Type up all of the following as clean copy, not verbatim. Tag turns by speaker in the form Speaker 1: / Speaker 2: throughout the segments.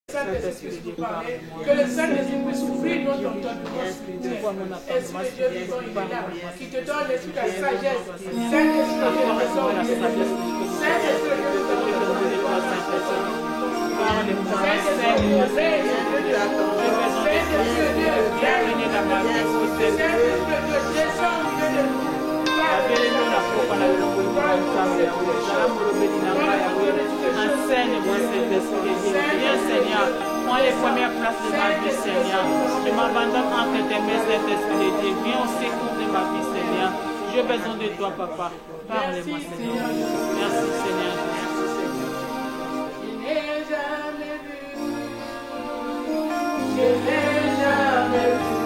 Speaker 1: Saint-Esprit puisse nous parler, que le Saint-Esprit puisse ouvrir notre entendement spirituel. Esprit de Dieu vivant, il est là, qui te donne l'esprit de la sagesse. Saint-Esprit de Dieu, Saint-Esprit de Dieu,
Speaker 2: enseigne-moi cet esprit de Dieu. Viens Seigneur, prends les premières places de ma vie Seigneur. Je m'abandonne entre tes mains cet esprit de Dieu. Viens au secours de ma vie Seigneur. J'ai besoin de toi Papa. Parle-moi Seigneur. Merci Seigneur.
Speaker 1: Je n'ai jamais vu, je n'ai jamais vu.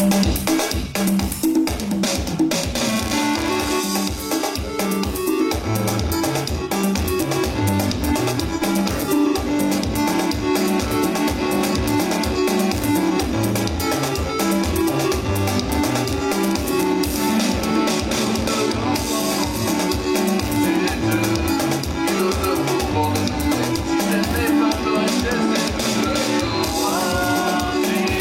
Speaker 3: Thank you.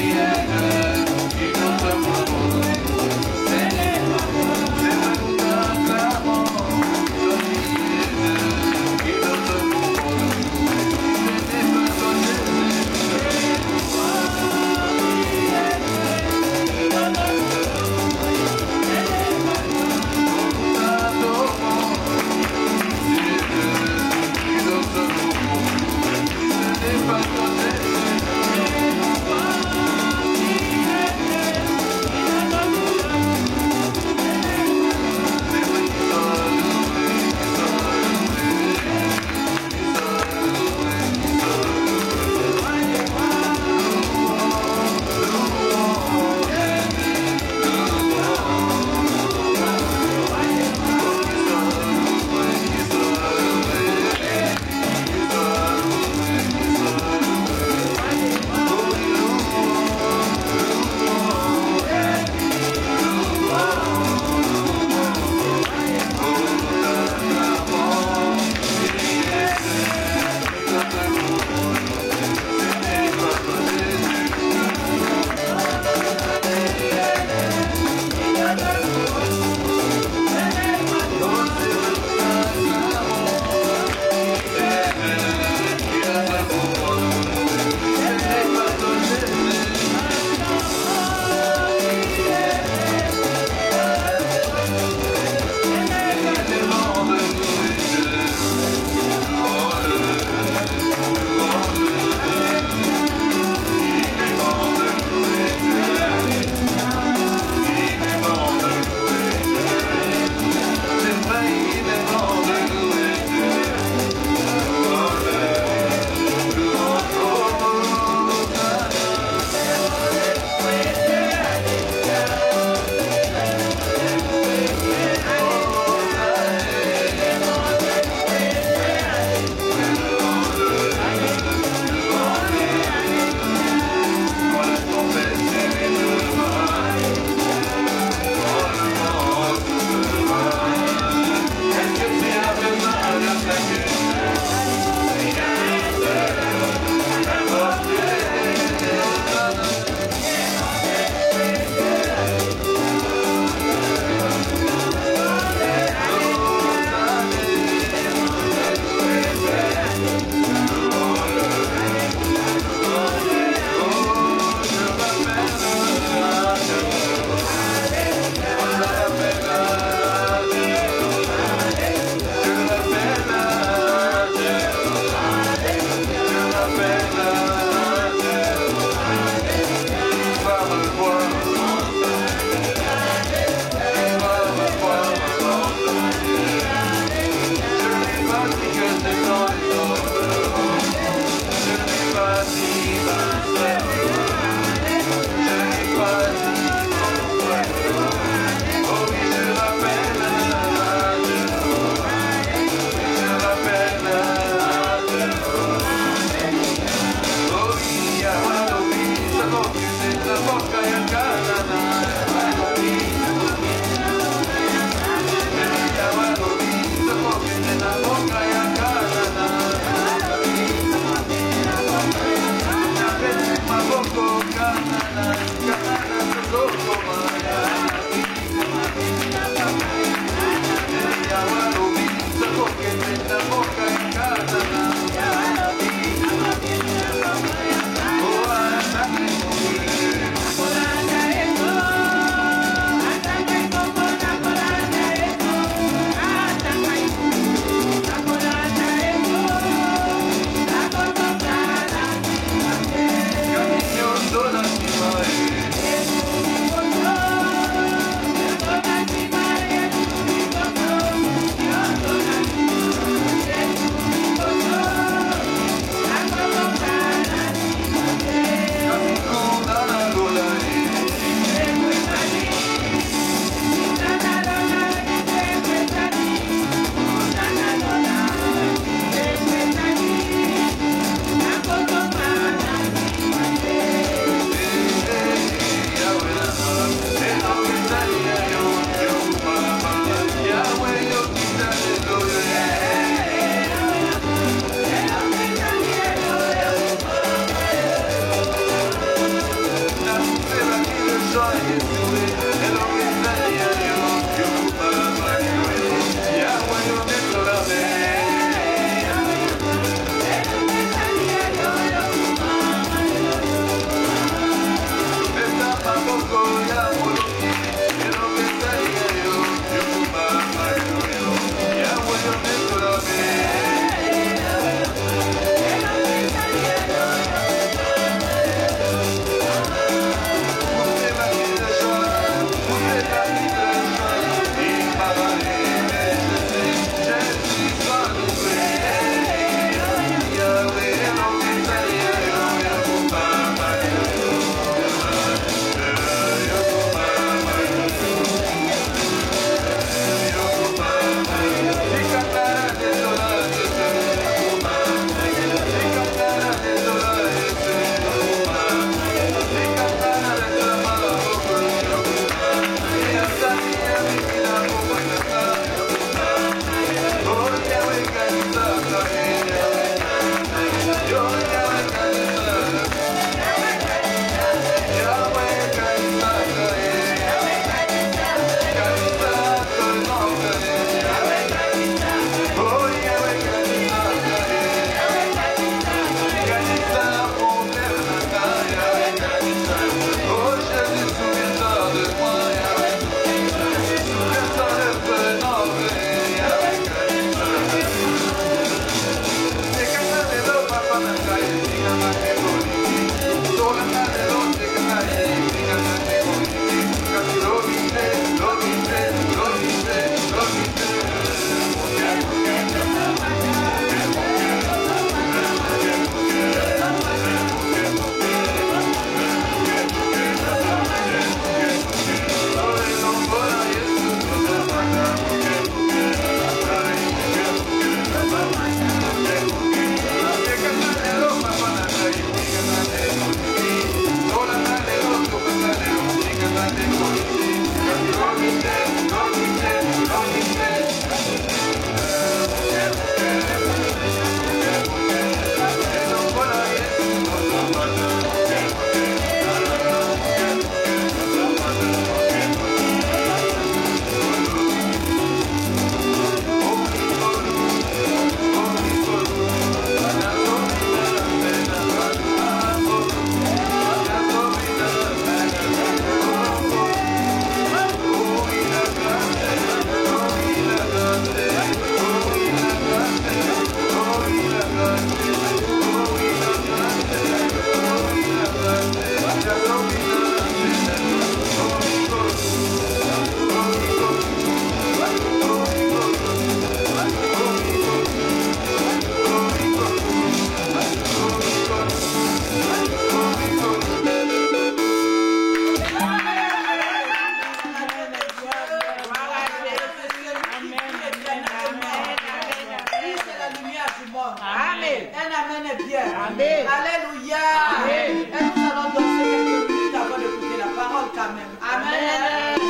Speaker 1: Amen.
Speaker 3: Alléluia.
Speaker 1: Amen.
Speaker 3: Et nous allons danser quelques minutes avant d'écouter la parole quand même. Amen.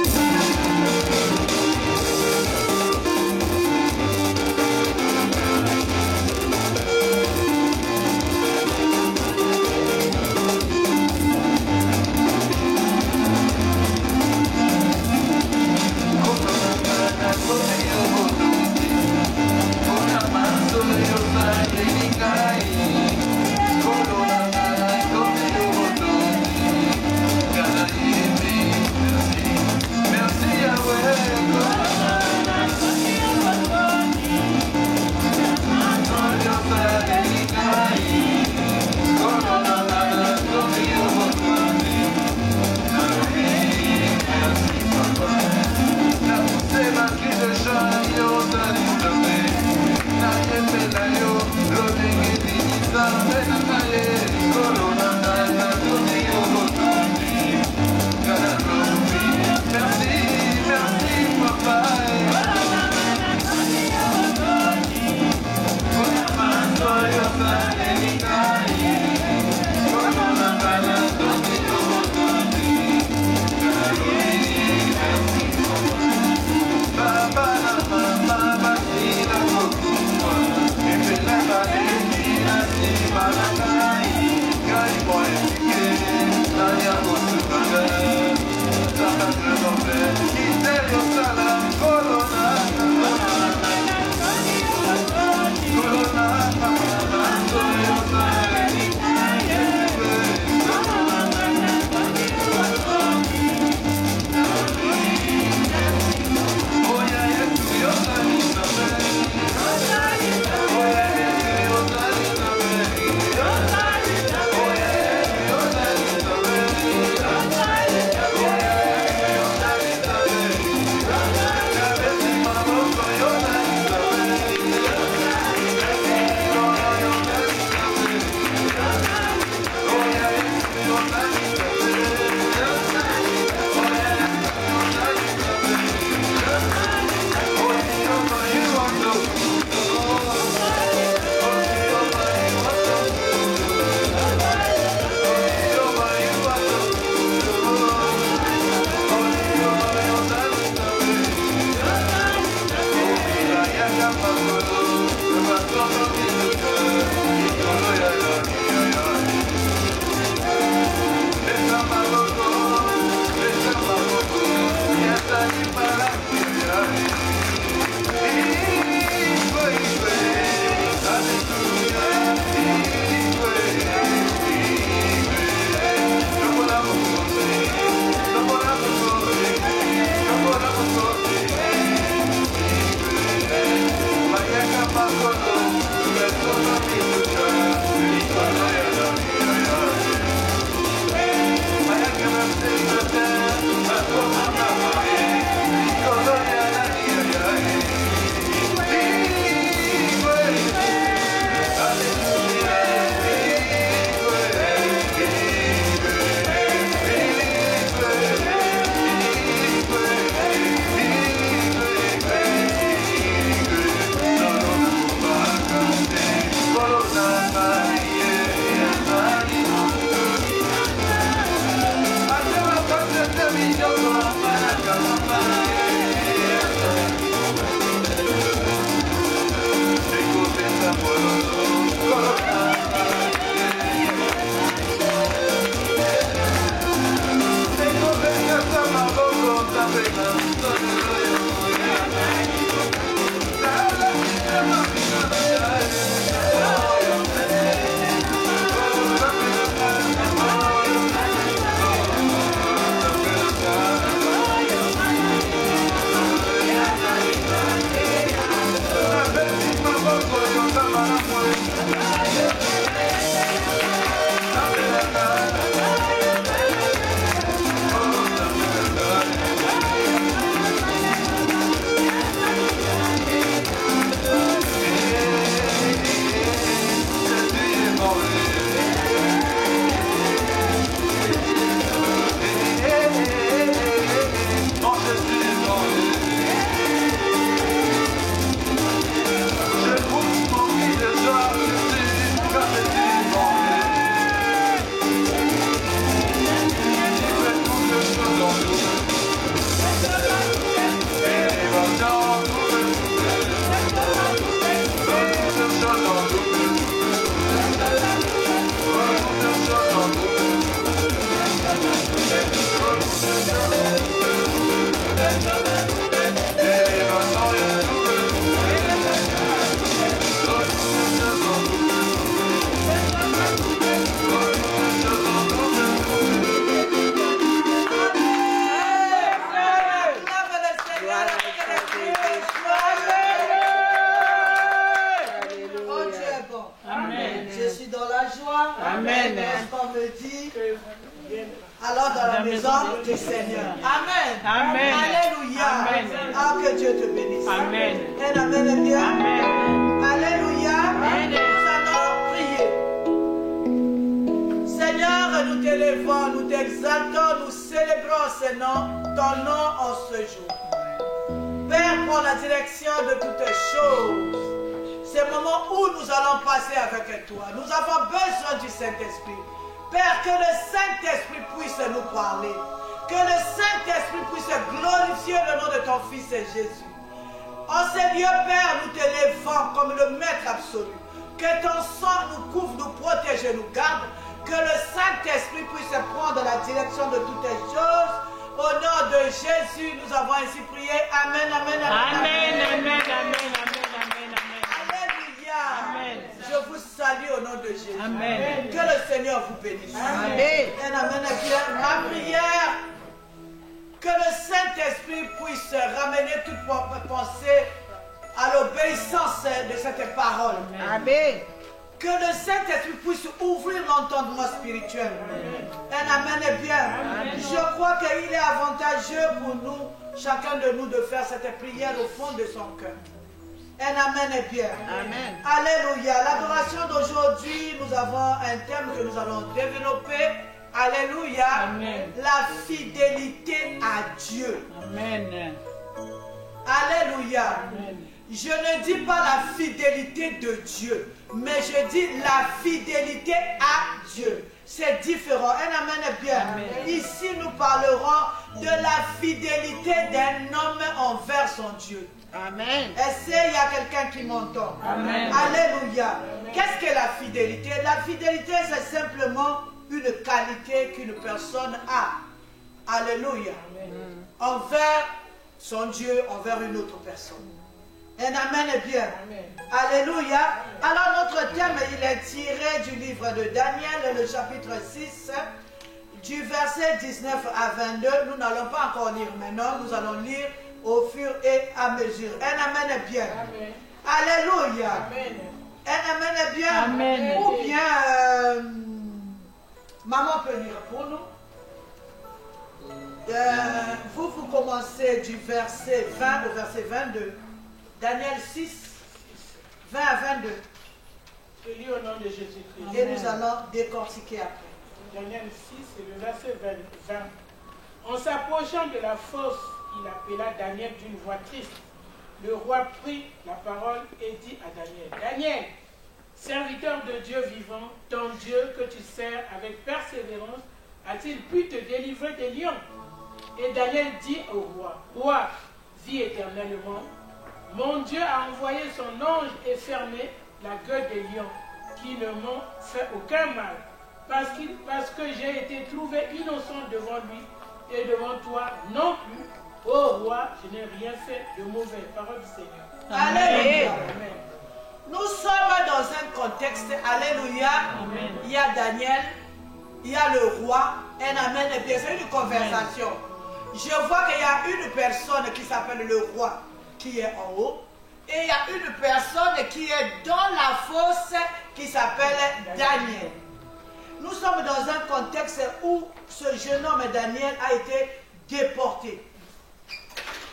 Speaker 3: la joie.
Speaker 2: Amen.
Speaker 3: Est-ce qu'on me dit? Alors dans la maison du Seigneur. Amen.
Speaker 2: Amen.
Speaker 3: Alléluia.
Speaker 2: Amen.
Speaker 3: Ah, que Dieu te bénisse.
Speaker 2: Amen.
Speaker 3: Et amen bien.
Speaker 2: Amen.
Speaker 3: Alléluia.
Speaker 2: Amen.
Speaker 3: Nous allons prier. Seigneur, nous t'élevons, nous t'exaltons, nous célébrons ton nom en ce jour. Père, prends la direction de toutes choses. C'est le moment où nous allons passer avec toi. Nous avons besoin du Saint-Esprit. Père, que le Saint-Esprit puisse nous parler. Que le Saint-Esprit puisse glorifier le nom de ton Fils Jésus. En ces lieux, Père, nous t'élevons comme le Maître absolu. Que ton sang nous couvre, nous protège et nous garde. Que le Saint-Esprit puisse prendre la direction de toutes les choses. Au nom de Jésus, nous avons ainsi prié. Amen, amen, amen.
Speaker 2: Amen, amen, amen, amen, amen.
Speaker 3: Alléluia.
Speaker 2: Amen.
Speaker 3: Je vous salue au nom de Jésus.
Speaker 2: Amen.
Speaker 3: Que le Seigneur vous bénisse.
Speaker 2: Amen.
Speaker 3: Amen, amen. Ma prière, que le Saint-Esprit puisse ramener toute votre pensée à l'obéissance de cette parole.
Speaker 4: Amen.
Speaker 3: Que le Saint-Esprit puisse ouvrir l'entendement spirituel. Amen et bien. Je crois qu'il est avantageux pour nous, chacun de nous, de faire cette prière au fond de son cœur. Amen et bien.
Speaker 4: Amen.
Speaker 3: Alléluia. L'adoration d'aujourd'hui, nous avons un thème que nous allons développer. Alléluia.
Speaker 2: Amen.
Speaker 3: La fidélité à Dieu.
Speaker 2: Amen.
Speaker 3: Alléluia.
Speaker 2: Amen.
Speaker 3: Je ne dis pas la fidélité de Dieu, mais je dis la fidélité à Dieu. C'est différent. Amen bien.
Speaker 2: Amen.
Speaker 3: Ici, nous parlerons de la fidélité d'un homme envers son Dieu.
Speaker 4: Amen.
Speaker 3: Est-ce qu'il y a quelqu'un qui m'entend?
Speaker 2: Amen.
Speaker 3: Alléluia. Qu'est-ce que la fidélité? La fidélité, c'est simplement une qualité qu'une personne a. Alléluia. Envers son Dieu, envers une autre personne. Amen et bien.
Speaker 1: Amen.
Speaker 3: Alléluia. Alors notre thème, il est tiré du livre de Daniel, le chapitre 6, du verset 19 à 22. Nous n'allons pas encore lire maintenant, nous allons lire au fur et à mesure. Amen et bien.
Speaker 1: Amen.
Speaker 3: Alléluia.
Speaker 1: Amen.
Speaker 3: Amen et bien.
Speaker 2: Amen.
Speaker 3: Ou bien, maman peut lire pour nous. Vous commencez du verset 20 au verset 22. Daniel 6, 20 à 22.
Speaker 1: Je lis au nom de Jésus-Christ.
Speaker 3: Et nous allons décortiquer après.
Speaker 1: Daniel 6 et le verset 20. En s'approchant de la fosse, il appela Daniel d'une voix triste. Le roi prit la parole et dit à Daniel, Daniel, serviteur de Dieu vivant, ton Dieu que tu sers avec persévérance, a-t-il pu te délivrer des lions? Et Daniel dit au roi, roi, vis éternellement. Mon Dieu a envoyé son ange et fermé la gueule des lions, qui ne m'ont fait aucun mal, parce que j'ai été trouvé innocent devant lui et devant toi non plus. Ô roi, je n'ai rien fait de mauvais. Parole du Seigneur.
Speaker 3: Alléluia.
Speaker 1: Amen.
Speaker 3: Nous sommes dans un contexte, alléluia.
Speaker 2: Amen.
Speaker 3: Il y a Daniel, il y a le roi, et amen. Et bien, c'est une conversation. Je vois qu'il y a une personne qui s'appelle le roi, qui est en haut, et il y a une personne qui est dans la fosse qui s'appelle Daniel. Nous sommes dans un contexte où ce jeune homme Daniel a été déporté.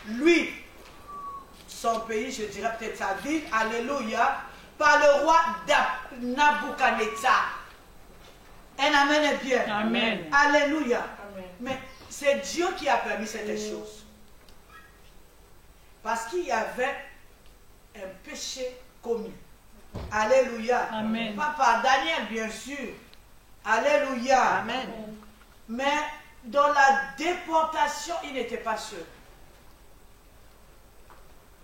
Speaker 3: Lui, son pays, je dirais peut-être sa ville, alléluia, par le roi Nabuchodonosor. Amen et bien.
Speaker 2: Amen.
Speaker 3: Alléluia.
Speaker 1: Amen.
Speaker 3: Mais c'est Dieu qui a permis cette chose. Parce qu'il y avait un péché commis. Alléluia.
Speaker 2: Amen.
Speaker 3: Pas par Daniel, bien sûr. Alléluia.
Speaker 4: Amen.
Speaker 3: Mais dans la déportation, il n'était pas seul.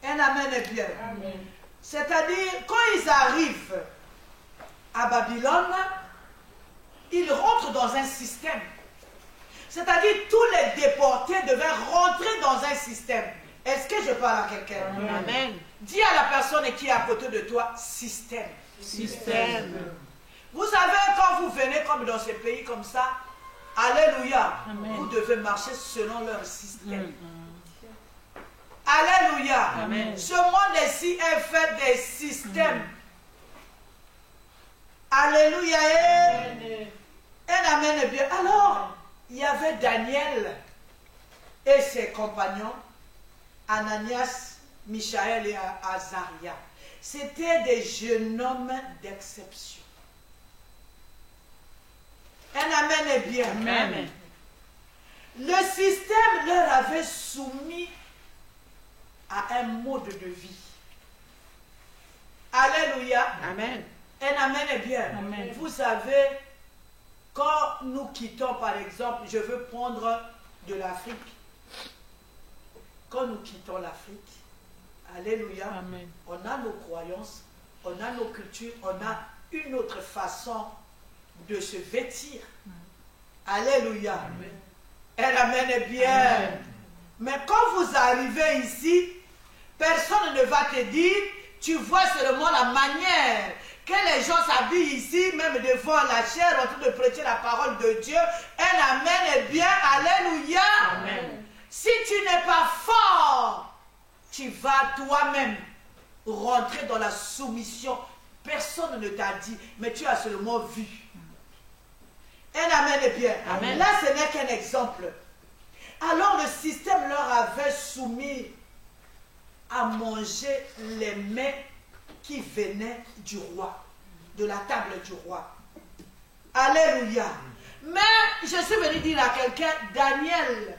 Speaker 3: Un amen est bien.
Speaker 1: Amen.
Speaker 3: C'est-à-dire, quand ils arrivent à Babylone, ils rentrent dans un système. C'est-à-dire, tous les déportés devaient rentrer dans un système. Est-ce que je parle à quelqu'un?
Speaker 4: Amen.
Speaker 3: Dis à la personne qui est à côté de toi, système.
Speaker 4: Système.
Speaker 3: Vous savez, quand vous venez comme dans ces pays comme ça, alléluia,
Speaker 2: Amen.
Speaker 3: vous devez marcher selon leur système. Alléluia.
Speaker 2: Amen.
Speaker 3: Ce monde-ci est fait des systèmes. Alléluia. Un amen est bien. Alors, il y avait Daniel et ses compagnons, Ananias, Michaël et Azaria. C'était des jeunes hommes d'exception. Un amen est bien.
Speaker 2: Amen.
Speaker 3: Le système leur avait soumis à un mode de vie. Alléluia.
Speaker 4: Amen.
Speaker 3: Un amen est bien.
Speaker 2: Amen.
Speaker 3: Vous savez, quand nous quittons, par exemple, je veux prendre de l'Afrique. Quand nous quittons l'Afrique, alléluia,
Speaker 2: Amen.
Speaker 3: on a nos croyances, on a nos cultures, on a une autre façon de se vêtir. Alléluia. Un amen est bien.
Speaker 2: Amen.
Speaker 3: Mais quand vous arrivez ici, personne ne va te dire, tu vois seulement la manière que les gens s'habillent ici, même devant la chair, en train de prêcher la parole de Dieu. Un amen est bien. Alléluia.
Speaker 2: Amen.
Speaker 3: Si tu n'es pas fort, tu vas toi-même rentrer dans la soumission. Personne ne t'a dit, mais tu as seulement vu. Un amen est bien.
Speaker 4: Amen.
Speaker 3: Là, ce n'est qu'un exemple. Alors le système leur avait soumis à manger les mets qui venaient du roi, de la table du roi. Alléluia. Mais je suis venu dire à quelqu'un, Daniel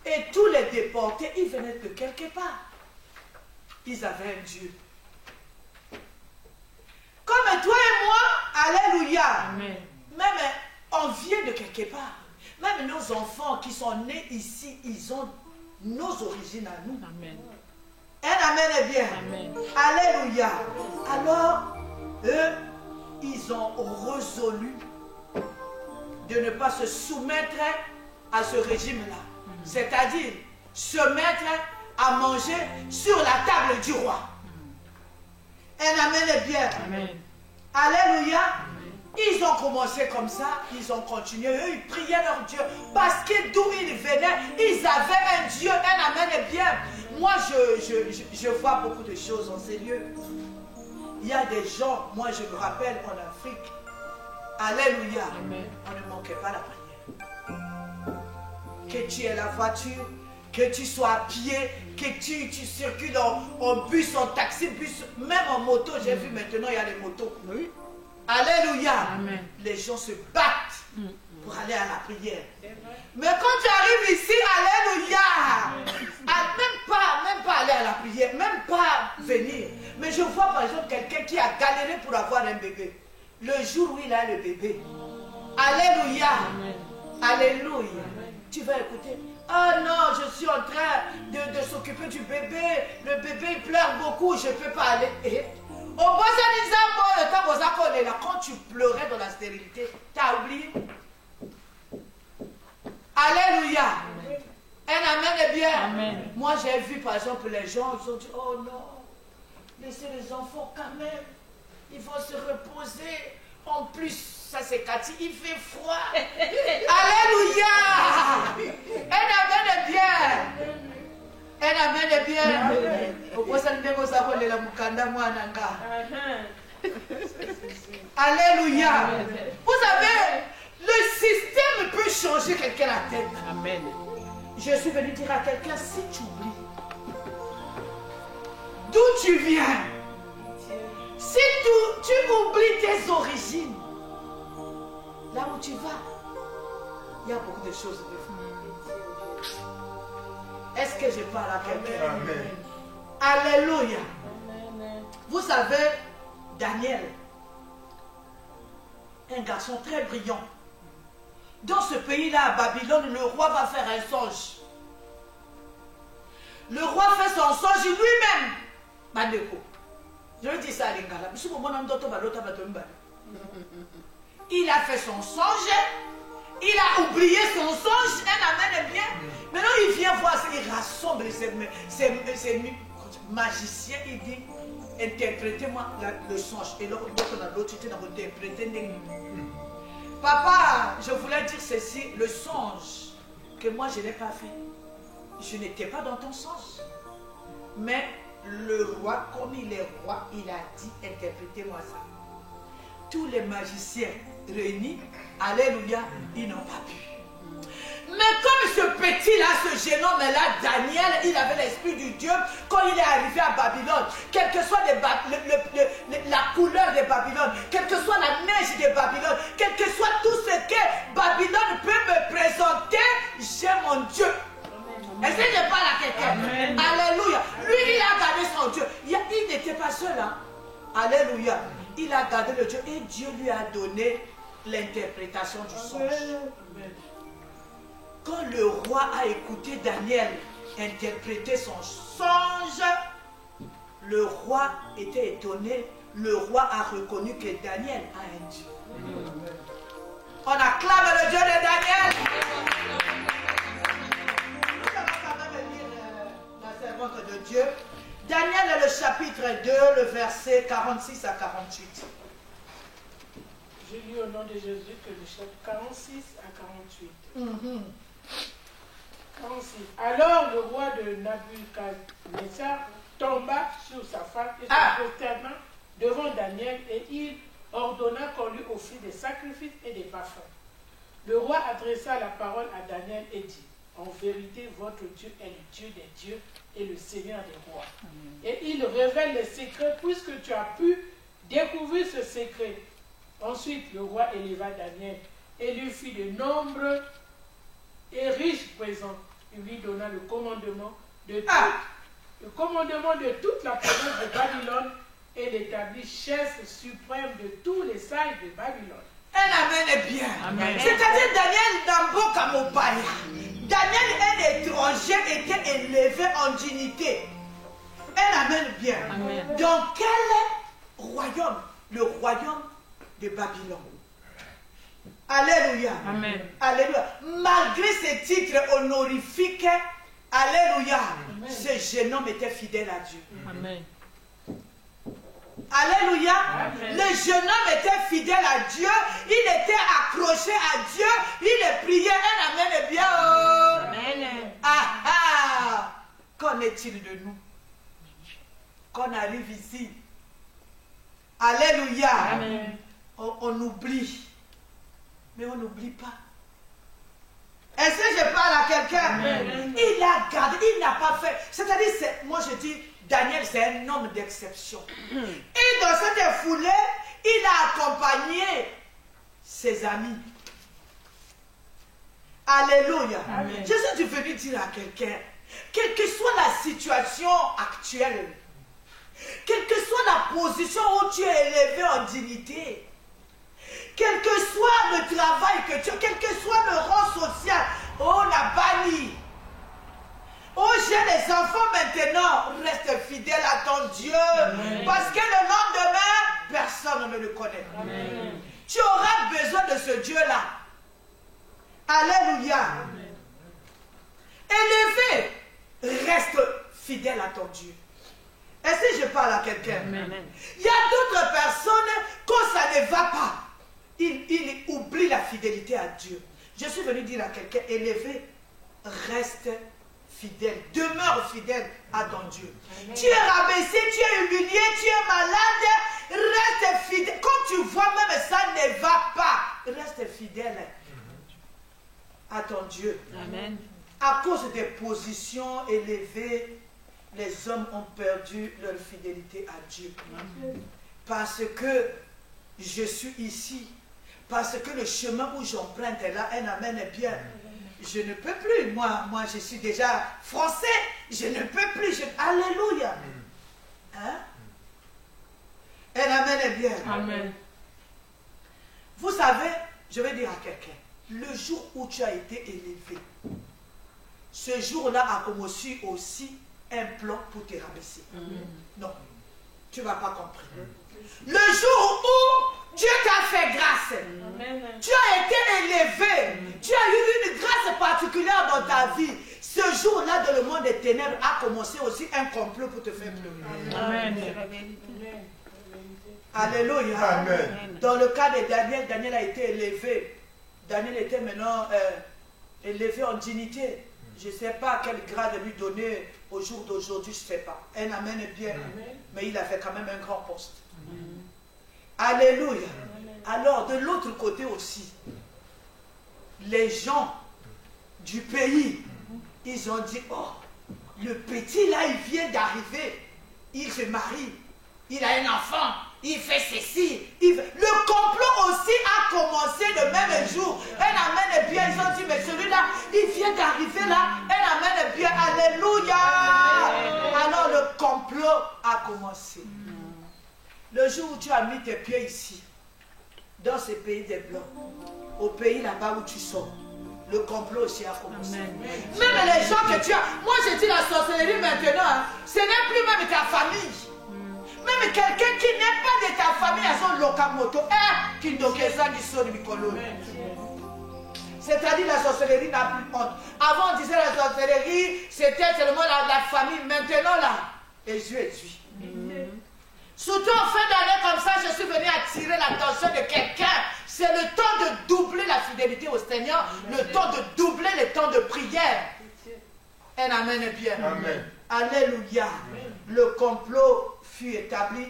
Speaker 3: et tous les déportés, ils venaient de quelque part. Ils avaient un Dieu. Comme toi et moi, alléluia.
Speaker 2: Amen.
Speaker 3: Même on vient de quelque part. Même nos enfants qui sont nés ici, ils ont nos origines à nous.
Speaker 2: Amen.
Speaker 3: Un amen est bien.
Speaker 2: Amen.
Speaker 3: Alléluia. Alors, eux, ils ont résolu de ne pas se soumettre à ce régime-là. C'est-à-dire, se mettre à manger sur la table du roi. Un amen est bien.
Speaker 2: Amen.
Speaker 3: Alléluia. Ils ont commencé comme ça, ils ont continué, eux ils priaient leur Dieu, parce que d'où ils venaient, ils avaient un Dieu, un amen est bien. Moi je vois beaucoup de choses en ces lieux. Il y a des gens, moi je me rappelle en Afrique, alléluia,
Speaker 2: Amen.
Speaker 3: on ne manquait pas la prière. Que tu aies la voiture, que tu sois à pied, que tu circules en bus, en taxi, bus, même en moto, j'ai vu maintenant il y a des motos.
Speaker 2: Oui.
Speaker 3: Alléluia.
Speaker 2: Amen.
Speaker 3: Les gens se battent pour aller à la prière. Mais quand tu arrives ici, alléluia. Même pas aller à la prière, même pas venir. Mais je vois par exemple quelqu'un qui a galéré pour avoir un bébé. Le jour où il a le bébé, alléluia.
Speaker 2: Amen.
Speaker 3: Alléluia. Tu vas écouter. Oh non, je suis en train de s'occuper du bébé. Le bébé il pleure beaucoup, je ne peux pas aller. Et quand tu pleurais dans la stérilité, tu as oublié. Alléluia. Un amen est bien.
Speaker 2: Amen.
Speaker 3: Moi j'ai vu par exemple les gens, ils ont dit, oh non, laissez les enfants quand même. Ils vont se reposer. En plus, ça c'est Cathy, il fait froid. Alléluia. Un amen est bien. Un amen est bien. Alléluia. Vous savez, le système peut changer quelqu'un la tête.
Speaker 2: Amen.
Speaker 3: Je suis venu dire à quelqu'un, si tu oublies d'où tu viens, si tu oublies tes origines, là où tu vas, il y a beaucoup de choses de faire. Est-ce que je parle à quelqu'un? Alléluia. Vous savez, Daniel, un garçon très brillant. Dans ce pays-là, à Babylone, le roi va faire un songe. Le roi fait son songe lui-même. Bandeko. Je lui dis ça à l'Ingala. Il a fait son songe. Il a oublié son songe. Un amen est bien. Maintenant, il vient voir, il rassemble ses magiciens. Il dit, interprétez-moi le songe. Et l'autre, tu t'es interprété. Papa, je voulais dire ceci, le songe que moi je n'ai pas fait. Je n'étais pas dans ton songe. Mais le roi, comme il est roi, il a dit, interprétez-moi ça. tous les magiciens réunis, alléluia, ils n'ont pas pu. Mais comme ce petit-là, ce jeune homme-là, Daniel, il avait l'esprit du Dieu, quand il est arrivé à Babylone, quelle que soit la couleur de Babylone, quelle que soit la neige de Babylone, quel que soit tout ce que Babylone peut me présenter, j'ai mon Dieu. Est-ce que je parle à quelqu'un? Alléluia. Lui, il a gardé son Dieu. Il n'était pas seul. Hein? Alléluia. Il a gardé le Dieu et Dieu lui a donné l'interprétation du songe. Quand le roi a écouté Daniel interpréter son songe, le roi était étonné. Le roi a reconnu que Daniel a un Dieu. On acclame le Dieu de Daniel. Nous allons quand même lire la servante de Dieu. Daniel, le chapitre 2, le verset 46 à 48.
Speaker 1: Je lis au nom de Jésus que le chapitre 46 à 48. 46. Alors le roi de Nabuchodonosor tomba sur sa face et se prosterna devant Daniel et il ordonna qu'on lui offrit des sacrifices et des parfums. Le roi adressa la parole à Daniel et dit: en vérité, votre Dieu est le Dieu des dieux et le Seigneur des rois. Et il révèle les secrets puisque tu as pu découvrir ce secret. Ensuite, le roi éleva Daniel et lui fit de nombreux et riches présents. Il lui donna le commandement de toute la province de Babylone et l'établit chef suprême de tous les sages de Babylone.
Speaker 3: Un amen est bien. C'est-à-dire Daniel Namboka Mobaya. Daniel, un étranger, était élevé en dignité. Un amen bien. Amen. Dans quel royaume? Le royaume de Babylone. Alléluia. Amen. Alléluia. Malgré ces titres honorifiques, alléluia, ce jeune homme était fidèle à Dieu. Amen. Alléluia. Amen. Le jeune homme était fidèle à Dieu. Il était accroché à Dieu. Il priait. Un amen est bien. Oh. Amen. Ah ah. Qu'en est-il de nous? Qu'on arrive ici. Alléluia. Amen. On oublie. Mais on n'oublie pas. Est-ce que je parle à quelqu'un? Il a gardé, il n'a pas fait. C'est-à-dire, moi je dis, Daniel, c'est un homme d'exception. Et dans cette foulée, il a accompagné ses amis. Alléluia. Amen. Je suis venu dire à quelqu'un, quelle que soit la situation actuelle, quelle que soit la position où tu es élevé en dignité, quel que soit le travail que tu as, quel que soit le rang social, oh la banni. Oh, j'ai des enfants maintenant, reste fidèle à ton Dieu. Amen. Parce que le lendemain, personne ne le connaît. Amen. Tu auras besoin de ce Dieu-là. Alléluia. Amen. Élevé, reste fidèle à ton Dieu. Est-ce que je parle à quelqu'un? Il y a d'autres personnes, quand ça ne va pas, il oublie la fidélité à Dieu. Je suis venu dire à quelqu'un, élevé, reste fidèle, demeure fidèle à ton Dieu. Amen. Tu es rabaissé, tu es humilié, tu es malade, reste fidèle. Quand tu vois même ça ne va pas, reste fidèle à ton Dieu. Amen. À cause des positions élevées, les hommes ont perdu leur fidélité à Dieu. Amen. Parce que je suis ici, parce que le chemin où j'emprunte est là, un amen est bien. Je ne peux plus. Moi, je suis déjà français. Je ne peux plus. Alléluia. Hein? Un amen est bien. Amen. Vous savez, je vais dire à quelqu'un, le jour où tu as été élevé, ce jour-là a commencé aussi un plan pour te rabaisser. Non, tu ne vas pas comprendre. Le jour où Dieu t'a fait grâce, tu as été élevé, tu as eu une grâce particulière dans ta vie. Ce jour-là, dans le monde des ténèbres, a commencé aussi un complot pour te faire pleurer. Amen. Alléluia. Amen. Dans le cas de Daniel, Daniel a été élevé. Daniel était maintenant élevé en dignité. Je ne sais pas quel grade lui donner au jour d'aujourd'hui, je ne sais pas. Un amen est bien. Amen. Mais il a fait quand même un grand poste. Amen. Alléluia. Amen. Alors, de l'autre côté aussi, les gens du pays, ils ont dit, oh, le petit là, il vient d'arriver, il se marie, il a un enfant, il fait ceci. Le complot aussi a commencé le même jour. Elle amène bien, ils ont dit, mais celui-là, il vient d'arriver là, elle amène bien, alléluia. Alors le complot a commencé. Le jour où tu as mis tes pieds ici, dans ce pays des Blancs, au pays là-bas où tu sors, le complot aussi a commencé. Même les gens que tu as, moi je dis la sorcellerie maintenant, hein, ce n'est plus même ta famille. Même quelqu'un qui n'est pas de ta famille à son lokamoto, qui c'est-à-dire la sorcellerie n'a plus honte. Avant on disait la sorcellerie, c'était seulement la famille. Maintenant là, et Dieu est Dieu. Surtout en fin d'année comme ça, je suis venu attirer l'attention de quelqu'un. C'est le temps de doubler la fidélité au Seigneur, le temps de doubler le temps de prière. Un amen est bien. Amen. Alléluia. Le complot fut établi.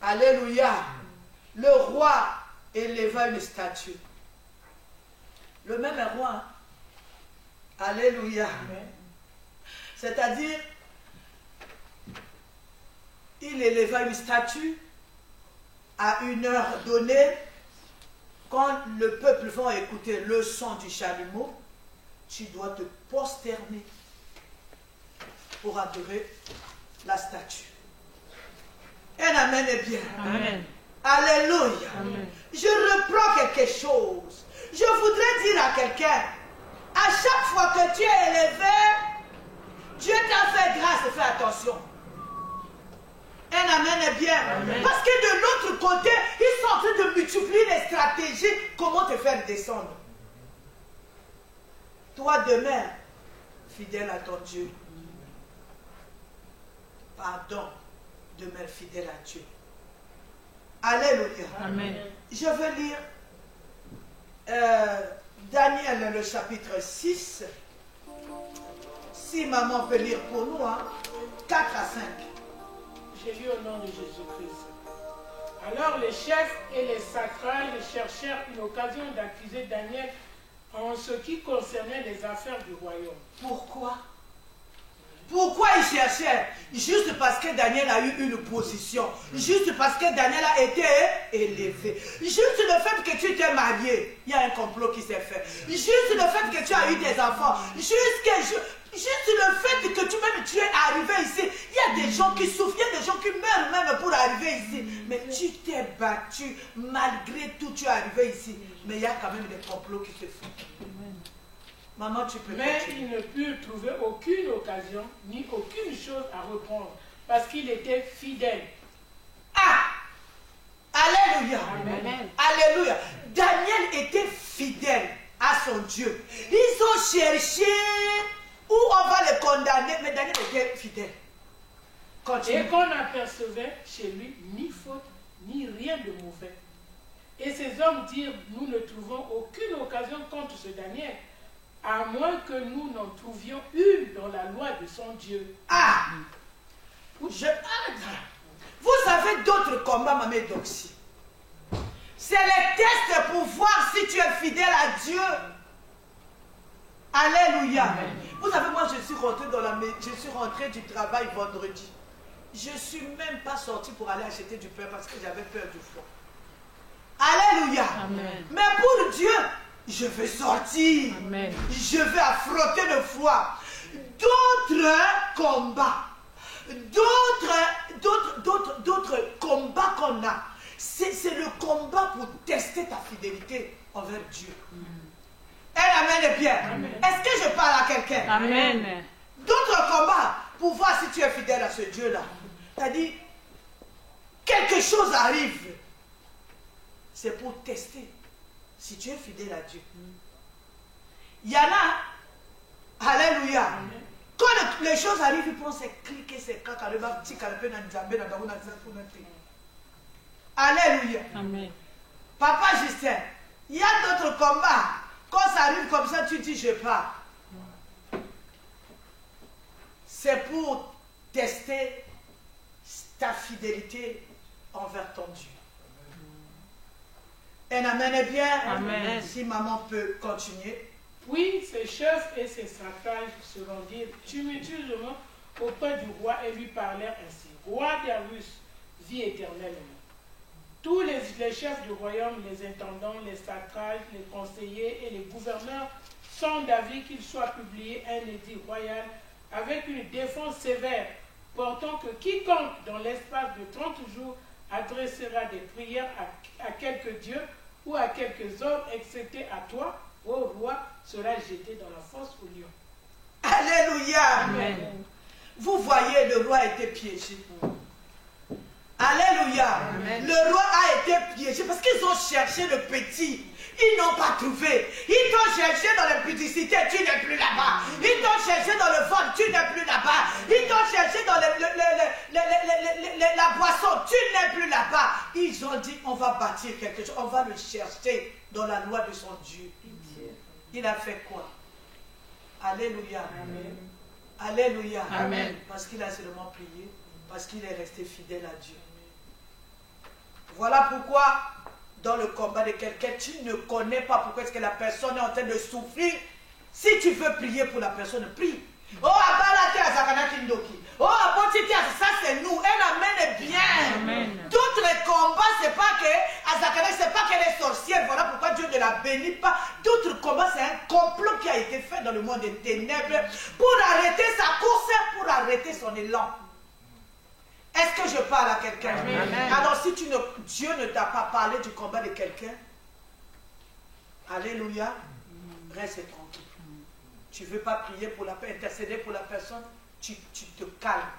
Speaker 3: Alléluia. Le roi éleva une statue. Le même roi. Alléluia. C'est-à-dire, il éleva une statue à une heure donnée. Quand le peuple va écouter le son du chalumeau, tu dois te prosterner pour adorer la statue. Un amen est bien. Amen. Alléluia. Amen. Je reprends quelque chose. Je voudrais dire à quelqu'un, à chaque fois que tu es élevé, Dieu t'a fait grâce, fais attention. Un amen est bien. Amen. Parce que de l'autre côté, ils sont en train de multiplier les stratégies, comment te faire descendre. Toi demeure fidèle à ton Dieu. Pardon, demeure fidèle à Dieu. Alléluia. Amen. Je veux lire Daniel, le chapitre 6. Si maman peut lire pour nous, hein, 4 à 5.
Speaker 1: J'ai lu au nom de Jésus-Christ. Alors les chefs et les sacrales cherchèrent une occasion d'accuser Daniel en ce qui concernait les affaires du royaume.
Speaker 3: Pourquoi? Pourquoi ils cherchaient? Juste parce que Daniel a eu une position. Juste parce que Daniel a été élevé. Juste le fait que tu t'es marié, il y a un complot qui s'est fait. Juste le fait que tu as eu des enfants. Juste le fait que tu es arrivé ici. Il y a des gens qui souffrent, il y a des gens qui meurent même pour arriver ici. Mais tu t'es battu, malgré tout tu es arrivé ici. Mais il y a quand même des complots qui se font. Maman, tu peux.
Speaker 1: Mais il ne put trouver aucune occasion, ni aucune chose à reprendre, parce qu'il était fidèle.
Speaker 3: Ah! Alléluia! Amen. Alléluia! Daniel était fidèle à son Dieu. Ils ont cherché où on va le condamner, mais Daniel était fidèle. Continue.
Speaker 1: Et qu'on n'apercevait chez lui ni faute, ni rien de mauvais. Et ces hommes dirent, nous ne trouvons aucune occasion contre ce Daniel, à moins que nous n'en trouvions une dans la loi de son Dieu.
Speaker 3: Ah! Vous avez d'autres combats, Maman Doxy. C'est les tests pour voir si tu es fidèle à Dieu. Alléluia. Amen. Vous savez, moi je suis rentrée du travail vendredi. Je ne suis même pas sortie pour aller acheter du pain parce que j'avais peur du froid. Alléluia. Amen. Mais pour Dieu, je vais sortir. Amen. Je vais affronter le froid. D'autres combats, d'autres combats qu'on a, c'est le combat pour tester ta fidélité envers Dieu. Amen est bien. Est-ce que je parle à quelqu'un? Amen. D'autres combats pour voir si tu es fidèle à ce Dieu-là. C'est-à-dire, quelque chose arrive. C'est pour tester si tu es fidèle à Dieu. Il y en a, alléluia. Quand les choses arrivent, ils pensent cliquer, c'est quand alléluia. Amen. Papa Justin, il y a d'autres combats. Quand ça arrive comme ça, tu dis je pars. C'est pour tester ta fidélité envers ton Dieu. Un amen est bien.
Speaker 2: Amen.
Speaker 3: Si maman peut continuer.
Speaker 1: Puis ses chefs et ses satrages se rendirent tumultueusement auprès du roi et lui parlèrent ainsi. Roi Darius, vis éternellement. Tous les chefs du royaume, les intendants, les satrages, les conseillers et les gouverneurs sont d'avis qu'il soit publié un édit royal avec une défense sévère, portant que quiconque dans l'espace de 30 jours adressera des prières à quelque dieu ou à quelques hommes, excepté à toi, ô roi, sera jeté dans la fosse au lion.
Speaker 3: Alléluia.
Speaker 2: Amen.
Speaker 3: Vous voyez, le roi a été piégé. Alléluia.
Speaker 4: Amen.
Speaker 3: Le roi a été piégé parce qu'ils ont cherché le petit. Ils n'ont pas trouvé. Ils t'ont cherché dans la pudicité, tu n'es plus là-bas. Ils t'ont cherché dans le vol, tu n'es plus là-bas. Ils t'ont cherché dans la boisson, tu n'es plus là-bas. Ils ont dit, on va bâtir quelque chose, on va le chercher dans la loi de son Dieu. Il a fait quoi? Alléluia.
Speaker 1: Amen.
Speaker 3: Alléluia.
Speaker 2: Amen.
Speaker 3: Parce qu'il a seulement prié, parce qu'il est resté fidèle à Dieu. Voilà pourquoi, dans le combat de quelqu'un, tu ne connais pas pourquoi est-ce que la personne est en train de souffrir. Si tu veux prier pour la personne, prie. Oh, Abalate Azakana Kindoki. Oh, Abotiti, ça c'est nous. Un amen est bien.
Speaker 2: Amen.
Speaker 3: Tous les combats, c'est pas que Azakana, c'est pas qu'elle est sorcière. Voilà pourquoi Dieu ne la bénit pas. D'autres combats, c'est un complot qui a été fait dans le monde des ténèbres pour arrêter sa course, pour arrêter son élan. Est-ce que je parle à quelqu'un? Alors si Dieu ne t'a pas parlé du combat de quelqu'un, alléluia, reste tranquille. Tu ne veux pas prier pour intercéder pour la personne, tu te calmes.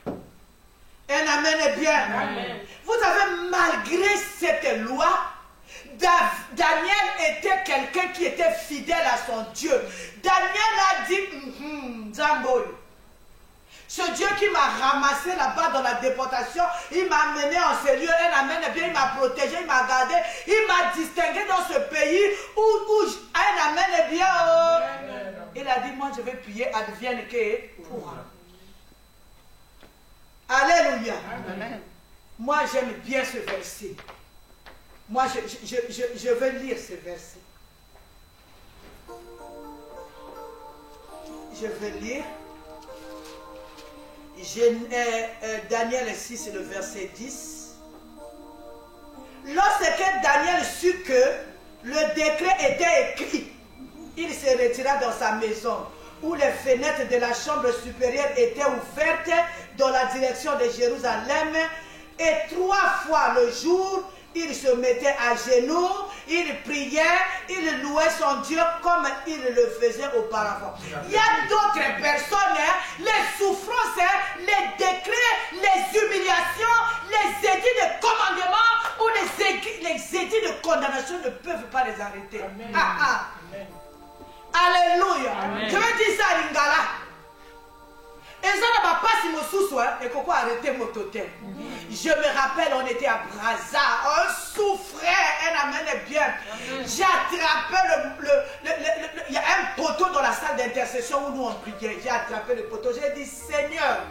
Speaker 3: Un amen est bien.
Speaker 1: Amen.
Speaker 3: Vous savez, malgré cette loi, Daniel était quelqu'un qui était fidèle à son Dieu. Daniel a dit, Zamboy. Ce Dieu qui m'a ramassé là-bas dans la déportation, il m'a amené en ce lieu, un amen, bien, il m'a protégé, il m'a gardé, il m'a distingué dans ce pays où un amen est bien. Il a dit, moi je vais prier, advienne que pourra. Alléluia.
Speaker 4: Amen.
Speaker 3: Moi j'aime bien ce verset. Moi je veux lire ce verset. Je veux lire. Daniel 6, le verset 10. Lorsque Daniel sut que le décret était écrit, il se retira dans sa maison, où les fenêtres de la chambre supérieure étaient ouvertes dans la direction de Jérusalem, et 3 fois le jour, il se mettait à genoux, il priait, il louait son Dieu comme il le faisait auparavant. Il y a d'autres personnes, les souffrances, les décrets, les humiliations, les édits de commandement ou les édits de condamnation ne peuvent pas les arrêter.
Speaker 1: Amen. Amen.
Speaker 3: Alléluia.
Speaker 2: Amen.
Speaker 3: Je vais dire ça à Lingala. Et ça ne va pas si mon sous et qu'on peut arrêter mon totem. Je me rappelle, on était à Brazza, on souffrait, un amen est bien. J'ai attrapé il y a un poteau dans la salle d'intercession où nous on priait. J'ai attrapé le poteau, j'ai dit, Seigneur,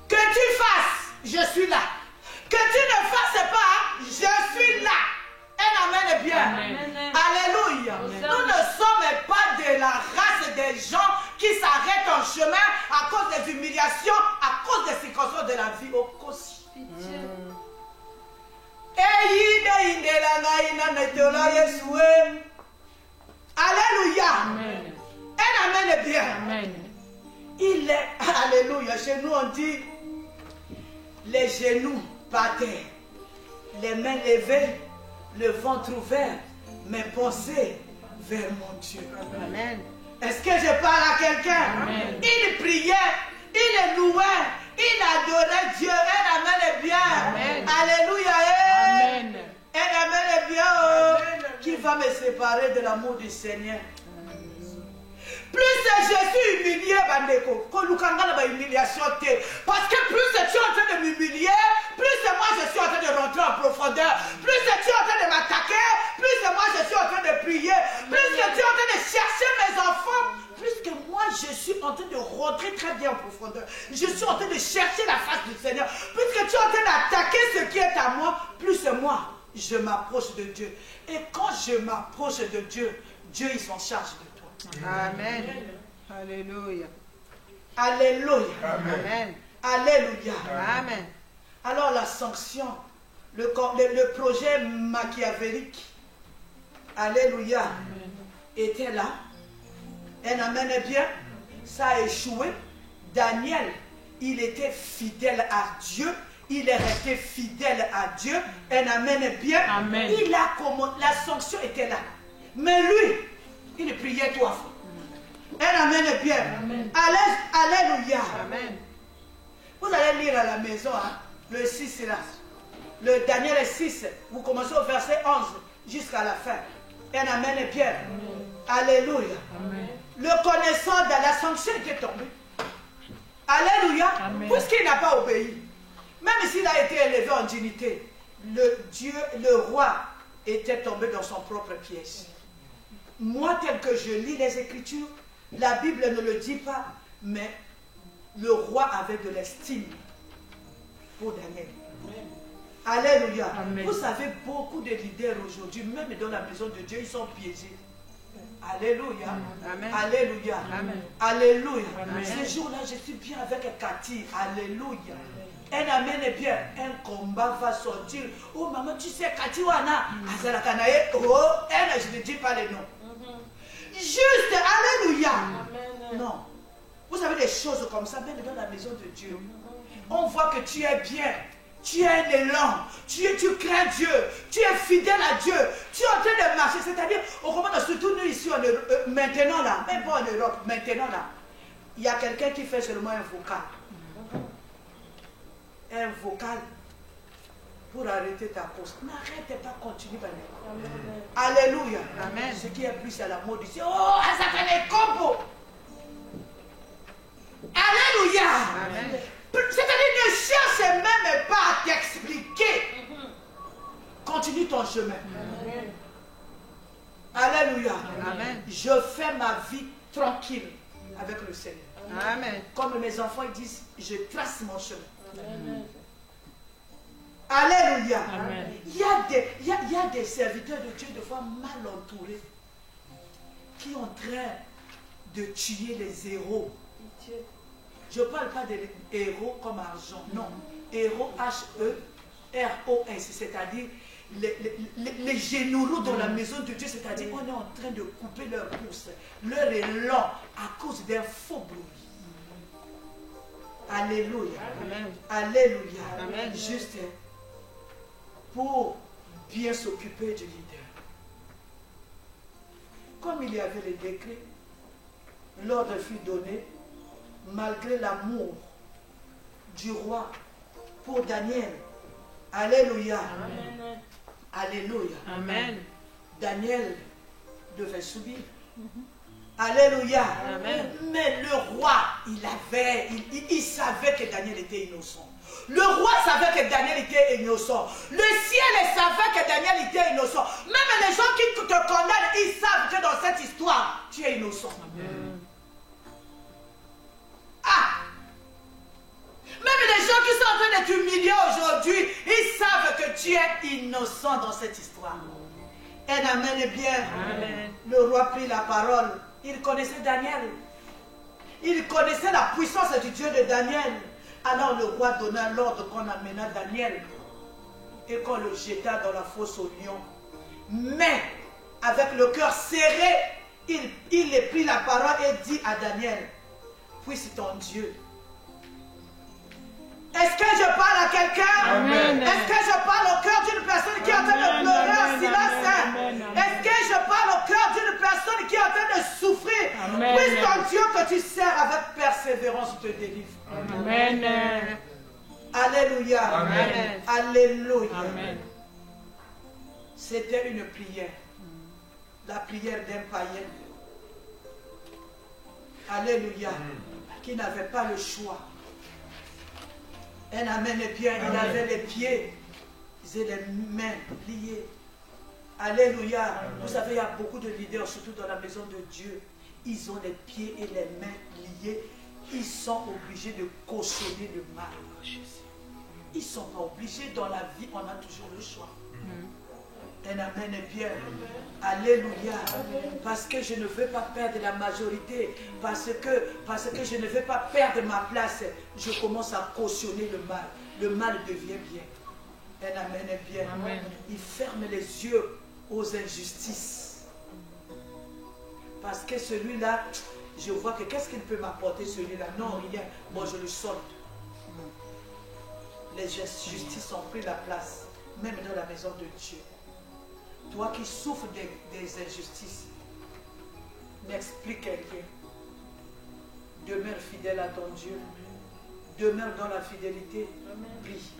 Speaker 3: que tu fasses, je suis là. Que tu ne fasses pas, je suis là. Un amen est bien.
Speaker 2: Amen.
Speaker 3: Alléluia. Nous ne sommes pas de la race des gens qui s'arrêtent en chemin à cause des humiliations, à cause des circonstances de la vie. Au Alléluia.
Speaker 2: Amen.
Speaker 3: Un amen est bien.
Speaker 2: Amen.
Speaker 3: Il est, alléluia, chez nous on dit, les genoux par terre, les mains levées, le ventre ouvert, mes pensées vers mon Dieu.
Speaker 4: Amen.
Speaker 3: Est-ce que je parle à quelqu'un?
Speaker 2: Amen.
Speaker 3: Il priait, il louait, il adorait Dieu. Un amen est bien.
Speaker 4: Amen.
Speaker 3: Alléluia.
Speaker 2: Amen.
Speaker 3: Un amen est bien.
Speaker 1: Amen.
Speaker 3: Qui va me séparer de l'amour du Seigneur? Plus je suis humilié, Bandeko, humiliation. Parce que plus tu es en train de m'humilier, plus moi je suis en train de rentrer en profondeur, plus tu es en train de m'attaquer, plus moi je suis en train de prier, plus que tu es en train de chercher mes enfants, plus que moi je suis en train de rentrer très bien en profondeur. Je suis en train de chercher la face du Seigneur. Plus que tu es en train d'attaquer ce qui est à moi, plus moi je m'approche de Dieu. Et quand je m'approche de Dieu, Dieu il s'en charge de toi.
Speaker 4: Amen. Alléluia.
Speaker 3: Alléluia.
Speaker 4: Amen.
Speaker 3: Alléluia.
Speaker 4: Amen.
Speaker 3: Alors la sanction, le projet machiavélique, alléluia, était là. Un amen est bien. Ça a échoué. Daniel, il était fidèle à Dieu. Il est resté fidèle à Dieu. Un amen est bien.
Speaker 2: Amen.
Speaker 3: La sanction était là. Mais lui, il priait 3 fois. Un amen est bien.
Speaker 1: Amen.
Speaker 3: Alléluia.
Speaker 4: Amen.
Speaker 3: Vous allez lire à la maison, hein, le 6 là. Le Daniel 6, vous commencez au verset 11 jusqu'à la fin. Un amen est bien. Alléluia.
Speaker 1: Amen.
Speaker 3: Le connaissant de la sanction était tombé. Alléluia. Puisqu'il n'a pas obéi. Même s'il a été élevé en dignité, le roi était tombé dans son propre piège. Moi, tel que je lis les Écritures, la Bible ne le dit pas, mais le roi avait de l'estime pour Daniel. Alléluia.
Speaker 1: Amen.
Speaker 3: Vous savez, beaucoup de leaders aujourd'hui, même dans la maison de Dieu, ils sont piégés. Alléluia.
Speaker 4: Amen.
Speaker 3: Alléluia.
Speaker 4: Amen.
Speaker 3: Alléluia.
Speaker 1: Amen.
Speaker 3: Ce jour-là, je suis bien avec Cathy. Alléluia. Un amen est bien. Un combat va sortir. Oh maman, tu sais, Cathy Wana. Azarakanaye. Oh, elle, je ne dis pas les noms. Juste, alléluia. Non. Vous avez des choses comme ça, même dans la maison de Dieu. On voit que tu es bien. Tu as un élan, tu crains Dieu, tu es fidèle à Dieu, tu es en train de marcher, c'est-à-dire, au moment de surtout nous ici, maintenant là, même pas en Europe, maintenant là, il y a quelqu'un qui fait seulement un vocal. Un vocal pour arrêter ta course. N'arrête pas, continue. Alléluia.
Speaker 4: Amen.
Speaker 3: Ce qui est plus à la mode ici, oh, ça fait les combos. Alléluia.
Speaker 4: Amen.
Speaker 3: C'est-à-dire, ne cherche même pas à t'expliquer. Continue ton chemin. Alléluia.
Speaker 4: Amen.
Speaker 3: Je fais ma vie tranquille avec le Seigneur.
Speaker 4: Amen.
Speaker 3: Comme mes enfants ils disent, je trace mon chemin. Alléluia.
Speaker 1: Amen.
Speaker 3: Il y a des serviteurs de Dieu, des fois mal entourés, qui sont en train de tuer les héros. Je ne parle pas des héros comme argent, non. Héros, H-E-R-O-S, c'est-à-dire les généraux dans la maison de Dieu, c'est-à-dire qu'on est en train de couper leur course, leur élan à cause d'un faux bruit. Alléluia.
Speaker 4: Amen.
Speaker 3: Alléluia.
Speaker 4: Amen.
Speaker 3: Juste pour bien s'occuper du leader. Comme il y avait les décrets, l'ordre fut donné. Malgré l'amour du roi pour Daniel. Alléluia.
Speaker 1: Amen.
Speaker 3: Alléluia.
Speaker 4: Amen.
Speaker 3: Daniel devait subir. Alléluia.
Speaker 4: Amen.
Speaker 3: Mais le roi, il savait que Daniel était innocent. Le roi savait que Daniel était innocent. Le ciel savait que Daniel était innocent. Même les gens qui te condamnent, ils savent que dans cette histoire, tu es innocent.
Speaker 1: Amen.
Speaker 3: Ah! Même les gens qui sont en train de t'humilier aujourd'hui, ils savent que tu es innocent dans cette histoire. Un amen est bien.
Speaker 4: Amen.
Speaker 3: Le roi prit la parole. Il connaissait Daniel. Il connaissait la puissance du Dieu de Daniel. Alors le roi donna l'ordre qu'on amena Daniel et qu'on le jeta dans la fosse au lion. Mais avec le cœur serré, il prit la parole et dit à Daniel: puisse ton Dieu. Est-ce que je parle à quelqu'un? Est-ce que je parle au cœur d'une personne qui est en train de pleurer en silence? Est-ce que je parle au cœur d'une personne qui est en train de souffrir?
Speaker 1: Amen.
Speaker 3: Puisse ton Dieu que tu sers avec persévérance te délivre.
Speaker 1: Amen.
Speaker 3: Alléluia.
Speaker 4: Amen.
Speaker 3: Alléluia.
Speaker 1: Amen.
Speaker 3: C'était une prière. La prière d'un païen. Alléluia. Qui n'avait pas le choix. Un amen est bien. Il avait les pieds et les mains liées. Alléluia. Vous savez, il y a beaucoup de leaders, surtout dans la maison de Dieu. Ils ont les pieds et les mains liés. Ils sont obligés de cautionner le mal. Ils ne sont pas obligés. Dans la vie, on a toujours le choix. Un amen est bien. Alléluia. Parce que je ne veux pas perdre la majorité. Parce que je ne veux pas perdre ma place. Je commence à cautionner le mal. Le mal devient bien. Un amen est bien.
Speaker 2: Amen.
Speaker 3: Il ferme les yeux aux injustices. Parce que celui-là, je vois que qu'est-ce qu'il peut m'apporter celui-là? Non, rien. Moi, je le solde. Les injustices ont pris la place, même dans la maison de Dieu. Toi qui souffres des injustices, n'explique rien. Demeure fidèle à ton Dieu. Demeure dans la fidélité. Prie.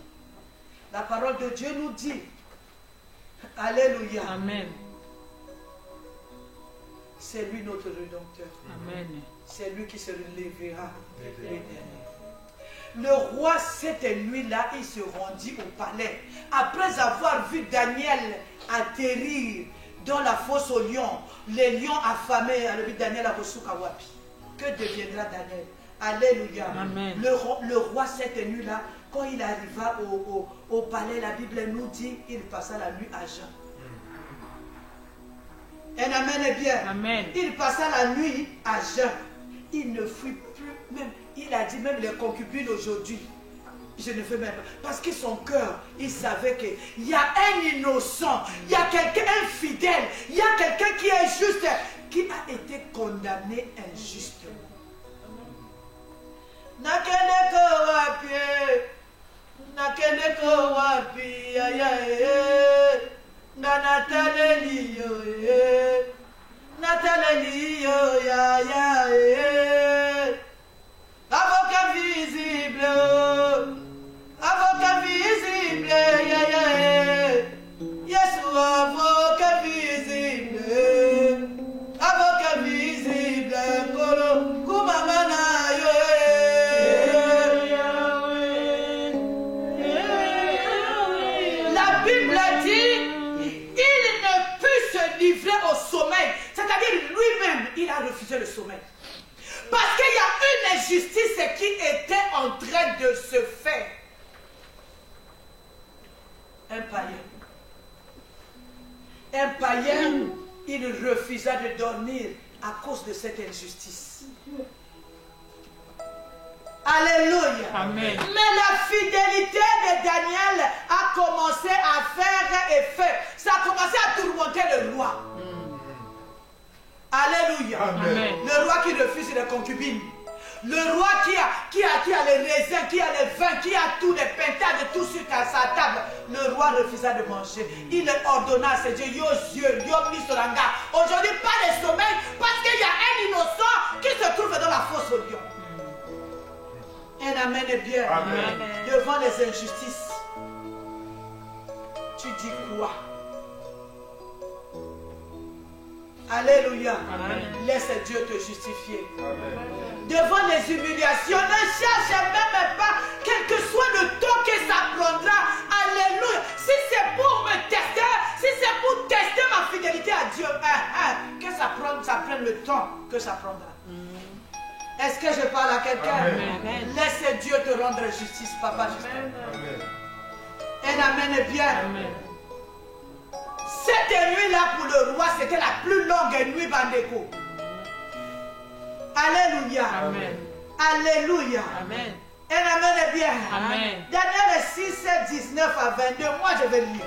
Speaker 3: La parole de Dieu nous dit, alléluia.
Speaker 2: Amen.
Speaker 3: C'est lui notre Rédempteur.
Speaker 2: Amen.
Speaker 3: C'est lui qui se relèvera l'éternel. Le roi, cette nuit-là, il se rendit au palais. Après avoir vu Daniel atterrir dans la fosse aux lions, les lions affamés, Daniel a reçu Kawapi. Que deviendra Daniel? Alléluia. Amen. Le roi, cette nuit-là, quand il arriva au palais, la Bible nous dit, il passa la nuit à Jean. Un amen est bien.
Speaker 2: Amen.
Speaker 3: Il passa la nuit à Jean. Il ne fuit plus, même, il a dit même les concubines aujourd'hui. Je ne veux même pas. Parce que son cœur, il savait qu'il y a un innocent, il y a quelqu'un infidèle, il y a quelqu'un qui est juste, qui a été condamné injustement. Nakeneko wapi, ayaye. Nataleli yo ya ya avocat visible ya ya Yesu avocat visible kolo kumamana yo la Bible dit livré au sommeil, c'est-à-dire lui-même, il a refusé le sommeil. Parce qu'il y a une injustice qui était en train de se faire. Un païen, il refusa de dormir à cause de cette injustice. Alléluia.
Speaker 2: Amen.
Speaker 3: Mais la fidélité de Daniel a commencé à faire effet. Ça a commencé à tourmenter le roi. Alléluia.
Speaker 2: Amen.
Speaker 3: Le roi qui refuse les concubines. Le roi qui a les raisins, qui a les vins, qui a tous les pintades, tout sur sa table. Le roi refusa de manger. Il ordonna à ses dieux, yo yeux, yo misoranga. Aujourd'hui, pas de sommeil, parce qu'il y a un innocent qui se trouve dans la fosse au lion. Un amen est bien.
Speaker 2: Amen.
Speaker 3: Devant les injustices, tu dis quoi? Alléluia.
Speaker 2: Amen.
Speaker 3: Laisse Dieu te justifier.
Speaker 5: Amen.
Speaker 3: Devant les humiliations, ne cherche même pas, quel que soit le temps que ça prendra. Alléluia. Si c'est pour me tester, si c'est pour tester ma fidélité à Dieu, que ça prenne le temps que ça prendra. Est-ce que je parle à quelqu'un? Laisse Dieu te rendre justice, papa.
Speaker 5: Amen.
Speaker 3: Un amen est bien.
Speaker 2: Amen.
Speaker 3: Cette nuit-là pour le roi, c'était la plus longue nuit Bandeko. Alléluia.
Speaker 2: Amen.
Speaker 3: Alléluia.
Speaker 4: Amen.
Speaker 3: Un amen est bien.
Speaker 2: Amen.
Speaker 3: Daniel 6, 7, 19 à 22. Moi, je vais lire.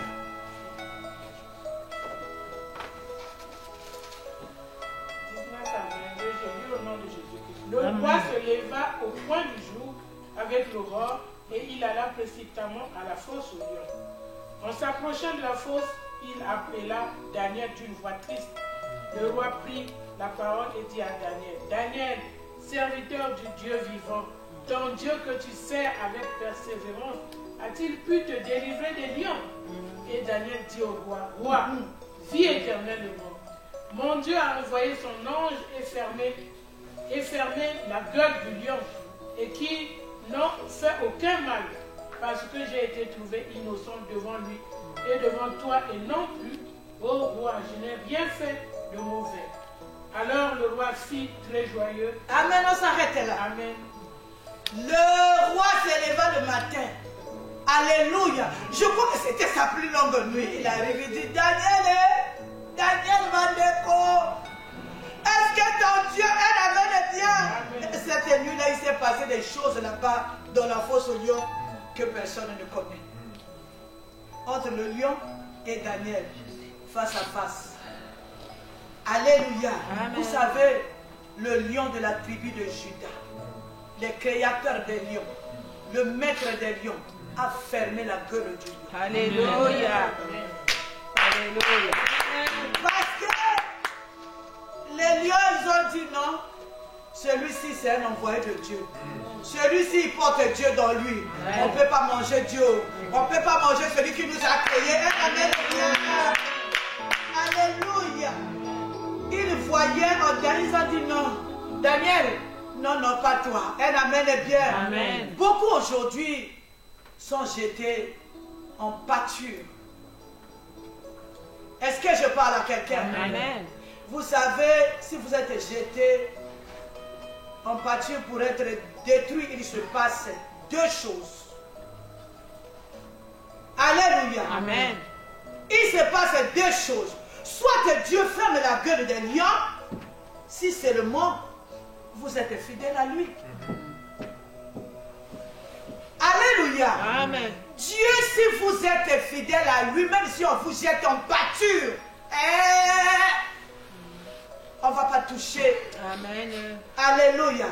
Speaker 1: Le roi se leva au point du jour avec l'aurore et il alla précipitamment à la fosse aux lions. En s'approchant de la fosse, il appela Daniel d'une voix triste. Le roi prit la parole et dit à Daniel, Daniel, serviteur du Dieu vivant, ton Dieu que tu sers avec persévérance, a-t-il pu te délivrer des lions? Et Daniel dit au roi, roi, vis éternellement. Mon Dieu a envoyé son ange et fermé la gueule du lion et qui n'ont fait aucun mal parce que j'ai été trouvé innocent devant lui et devant toi et non plus, ô roi, je n'ai rien fait de mauvais. Alors le roi fit très joyeux.
Speaker 3: Amen, on s'arrête là.
Speaker 1: Amen.
Speaker 3: Le roi se leva le matin. Alléluia. Je crois que c'était sa plus longue nuit. Il arrive, il dit, Daniel Mandeko, est-ce que ton Dieu est bien? Cette nuit-là, il s'est passé des choses là-bas dans la fosse au lion que personne ne connaît. Entre le lion et Daniel, face à face. Alléluia.
Speaker 4: Amen.
Speaker 3: Vous savez, le lion de la tribu de Juda, le créateur des lions, le maître des lions, a fermé la gueule du lion.
Speaker 4: Alléluia. Alléluia.
Speaker 3: Parce que les lions, ils ont dit non, celui-ci c'est un envoyé de Dieu. Celui-ci il porte Dieu dans lui. On ne peut pas manger Dieu. On ne peut pas manger celui qui nous a créés. Alléluia. Ils voyaient en Daniel, ils ont dit non. Daniel, non, non, pas toi. Un amen est bien.
Speaker 2: Amen.
Speaker 3: Beaucoup aujourd'hui sont jetés en pâture. Est-ce que je parle à quelqu'un?
Speaker 4: Amen.
Speaker 3: Vous savez, si vous êtes jeté en pâture pour être détruit, il se passe deux choses. Alléluia.
Speaker 4: Amen.
Speaker 3: Il se passe deux choses. Soit Dieu ferme la gueule des lions, si seulement vous êtes fidèle à lui. Alléluia.
Speaker 4: Amen.
Speaker 3: Dieu, si vous êtes fidèle à lui, même si on vous jette en pâture, on ne va pas toucher.
Speaker 4: Amen.
Speaker 3: Alléluia.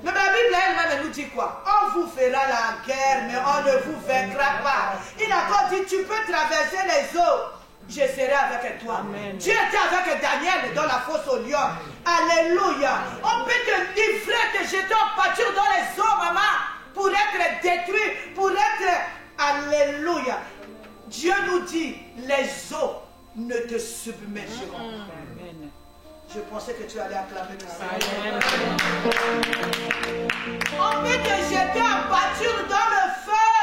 Speaker 3: Mais la Bible elle-même nous dit quoi? On vous fera la guerre, mais on ne vous vaincra pas. Il a encore dit, tu peux traverser les eaux. Je serai avec toi.
Speaker 4: Amen.
Speaker 3: Dieu était avec Daniel dans la fosse au lion. Alléluia. On peut te livrer, te jeter en pâture dans les eaux, maman, pour être détruit, pour être... Alléluia. Dieu nous dit, les eaux ne te submergeront.
Speaker 4: Amen.
Speaker 3: Je pensais que tu allais acclamer tout ça.
Speaker 4: Amen.
Speaker 3: On peut te jeter en pâture dans le feu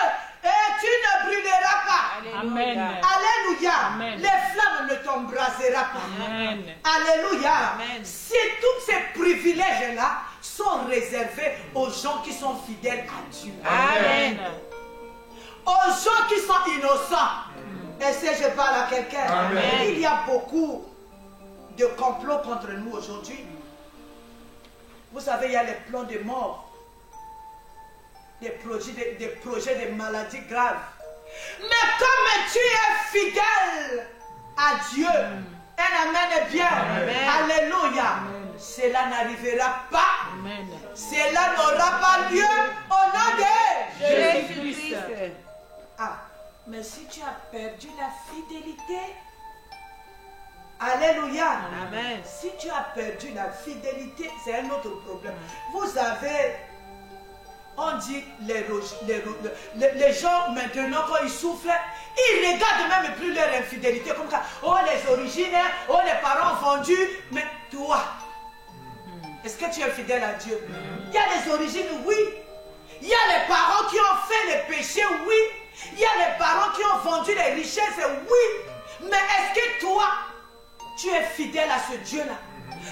Speaker 3: et tu ne brûleras pas.
Speaker 2: Amen.
Speaker 3: Alléluia.
Speaker 2: Amen.
Speaker 3: Les flammes ne t'embrasera pas.
Speaker 2: Amen.
Speaker 3: Alléluia.
Speaker 4: Amen.
Speaker 3: C'est tous ces privilèges-là sont réservés aux gens qui sont fidèles à Dieu.
Speaker 4: Amen.
Speaker 3: Aux gens qui sont innocents. Est-ce que je parle à quelqu'un? Il y a beaucoup de complots contre nous aujourd'hui. Vous savez, il y a les plans de mort, des projets de maladies graves. Mais comme tu es fidèle à Dieu, un amen est bien.
Speaker 4: Amen.
Speaker 3: Alléluia. Cela n'arrivera pas.
Speaker 2: Amen.
Speaker 3: Cela n'aura pas lieu au nom de
Speaker 4: Jésus-Christ.
Speaker 3: Ah, mais si tu as perdu la fidélité, alléluia.
Speaker 4: Amen.
Speaker 3: Si tu as perdu la fidélité, c'est un autre problème. Vous savez, on dit les gens maintenant quand ils souffrent, ils ne regardent même plus leur infidélité comme ça. Oh les origines, oh les parents vendus, mais toi, est-ce que tu es fidèle à Dieu? Il y a les origines, oui. Il y a les parents qui ont fait les péchés, oui. Il y a les parents qui ont vendu les richesses, oui. Mais est-ce que toi, tu es fidèle à ce Dieu-là?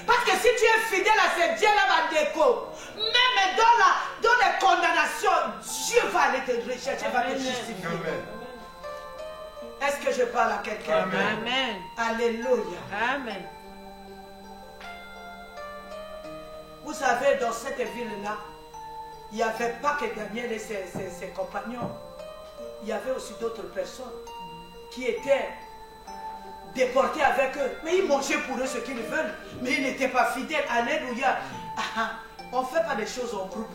Speaker 3: Parce que si tu es fidèle à ce Dieu-là, Mandeko, même dans les condamnations, Dieu va aller te rechercher, va te justifier. Est-ce que je parle à quelqu'un?
Speaker 4: Amen.
Speaker 3: Alléluia.
Speaker 4: Amen.
Speaker 3: Vous savez, dans cette ville-là, il n'y avait pas que Daniel et ses compagnons. Il y avait aussi d'autres personnes qui étaient déportés avec eux. Mais ils mangeaient pour eux ce qu'ils veulent. Mais ils n'étaient pas fidèles. Alléluia. On ne fait pas des choses en groupe.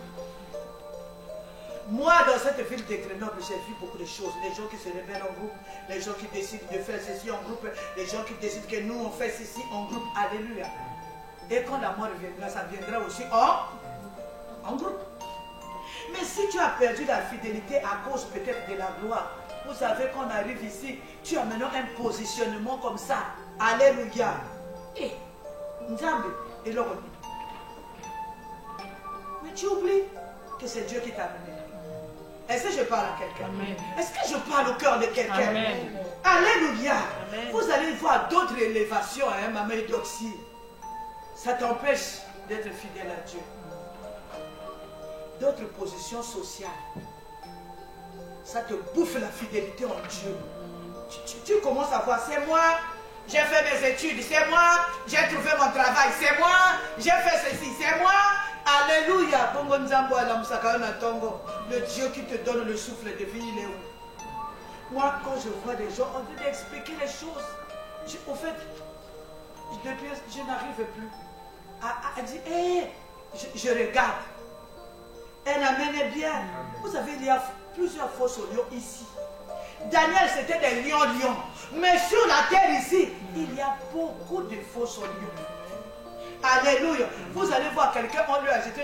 Speaker 3: Moi, dans cette ville de Grenoble, j'ai vu beaucoup de choses. Les gens qui se rebellent en groupe, les gens qui décident de faire ceci en groupe, les gens qui décident que nous, on fait ceci en groupe. Alléluia. Et quand la mort viendra, ça viendra aussi en groupe. Mais si tu as perdu la fidélité à cause peut-être de la gloire, vous savez qu'on arrive ici, tu as maintenant un positionnement comme ça. Alléluia. Et Nzambe, et le remet. Mais tu oublies que c'est Dieu qui t'a amené. Est-ce que je parle à quelqu'un? Est-ce que je parle au cœur de quelqu'un? Alléluia.
Speaker 4: Amen.
Speaker 3: Vous allez voir d'autres élévations, hein, maman Doxy. Ça t'empêche d'être fidèle à Dieu. D'autres positions sociales. ça te bouffe la fidélité en Dieu. Tu commences à voir, c'est moi, j'ai fait mes études, c'est moi, j'ai trouvé mon travail, c'est moi, j'ai fait ceci, c'est moi. Alléluia. Le Dieu qui te donne le souffle de vie, il est où? Moi, quand je vois des gens, on veut expliquer les choses. Au fait, depuis, je n'arrive plus à dire, hé, je regarde. Elle amène bien. Vous savez, il y a plusieurs fausses lions ici. Daniel, c'était des lions. Mais sur la terre ici, il y a beaucoup de fausses lions. Alléluia. Vous allez voir quelqu'un, on lui a jeté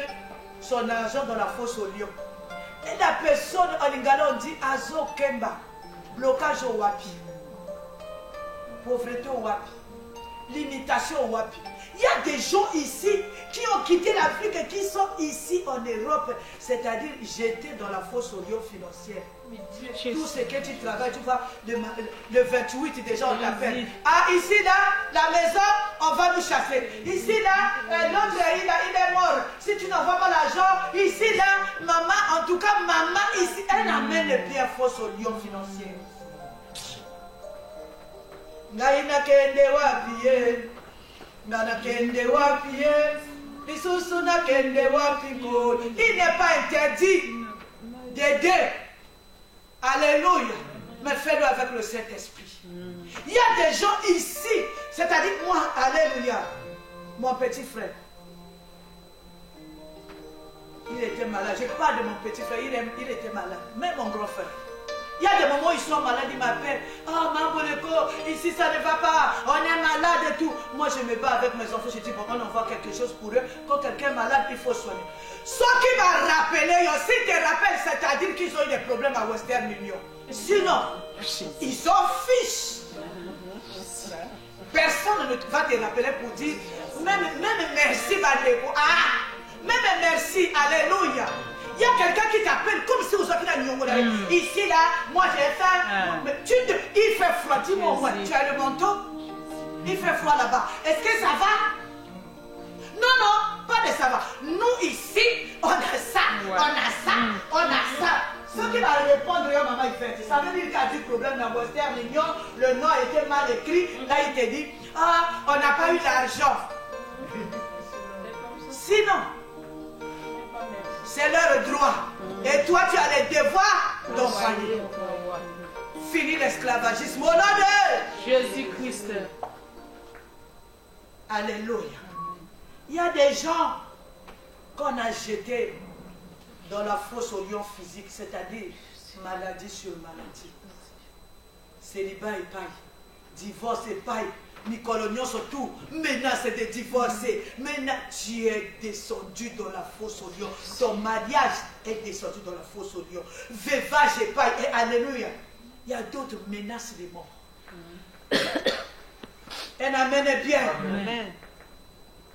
Speaker 3: son argent dans la fosse au lion. Et la personne en lingala, on dit Azo Kemba. Blocage au wapi. Pauvreté au wapi. Limitation au wapi. Il y a des gens ici qui ont quitté l'Afrique et qui sont ici en Europe, c'est-à-dire jetés dans la fosse au lion financière. Tout ce que tu travailles, tu vois, le 28 déjà on t'appelle. Ah, ici là, la maison, on va nous chasser. Ici là, l'autre il est mort. Si tu n'envoies pas l'argent, ici là, maman, en tout cas, maman ici, elle amène bien fosse au lion financier. Naïna kende wapiye. Il n'est pas interdit d'aider. Alléluia. Mais fais-le avec le Saint-Esprit. Il y a des gens ici, c'est-à-dire moi, alléluia, mon petit frère. Il était malade. Je parle de mon petit frère, il était malade. Même mon grand frère. Il y a des moments où ils sont malades, ils m'appellent. Oh, Mamboleko, ici ça ne va pas, on est malade et tout. Moi je me bats avec mes enfants, je dis bon, on envoie quelque chose pour eux. Quand quelqu'un est malade, il faut soigner. Ce qui m'a rappelé, si tu te rappelles, c'est-à-dire qu'ils ont eu des problèmes à Western Union. Sinon, ils s'en fichent. Personne ne va te rappeler pour dire, même merci, Badeko. Ah, même merci, alléluia. Il y a quelqu'un qui t'appelle comme si vous aviez la nuit. Ici, là, moi j'ai faim. Il fait froid. Dis-moi, tu as le manteau? Il fait froid là-bas. Est-ce que ça va? Non, pas de ça va. Nous ici, on a ça, on a ça, on a ça. Ce qui va répondre, maman, il fait. Ça veut dire qu'il y a du problème dans Western Union. Le nom était mal écrit. Là, il te dit, ah, on n'a pas eu d'argent. Sinon, c'est leur droit. Et toi, tu as les devoirs d'envoyer. Fini l'esclavagisme. Au nom de
Speaker 2: Jésus-Christ.
Speaker 3: Alléluia. Il y a des gens qu'on a jetés dans la fosse au lion physique, c'est-à-dire maladie sur maladie. Célibat et paille. Divorce et paille. Nicolonion surtout, menace de divorcer. Maintenant, tu es descendu dans la fosse au lion. Ton mariage est descendu dans la fosse au lion. Veuvage et paille. Et alléluia. Il y a d'autres menaces de mort. Elle amène bien.
Speaker 2: Amen.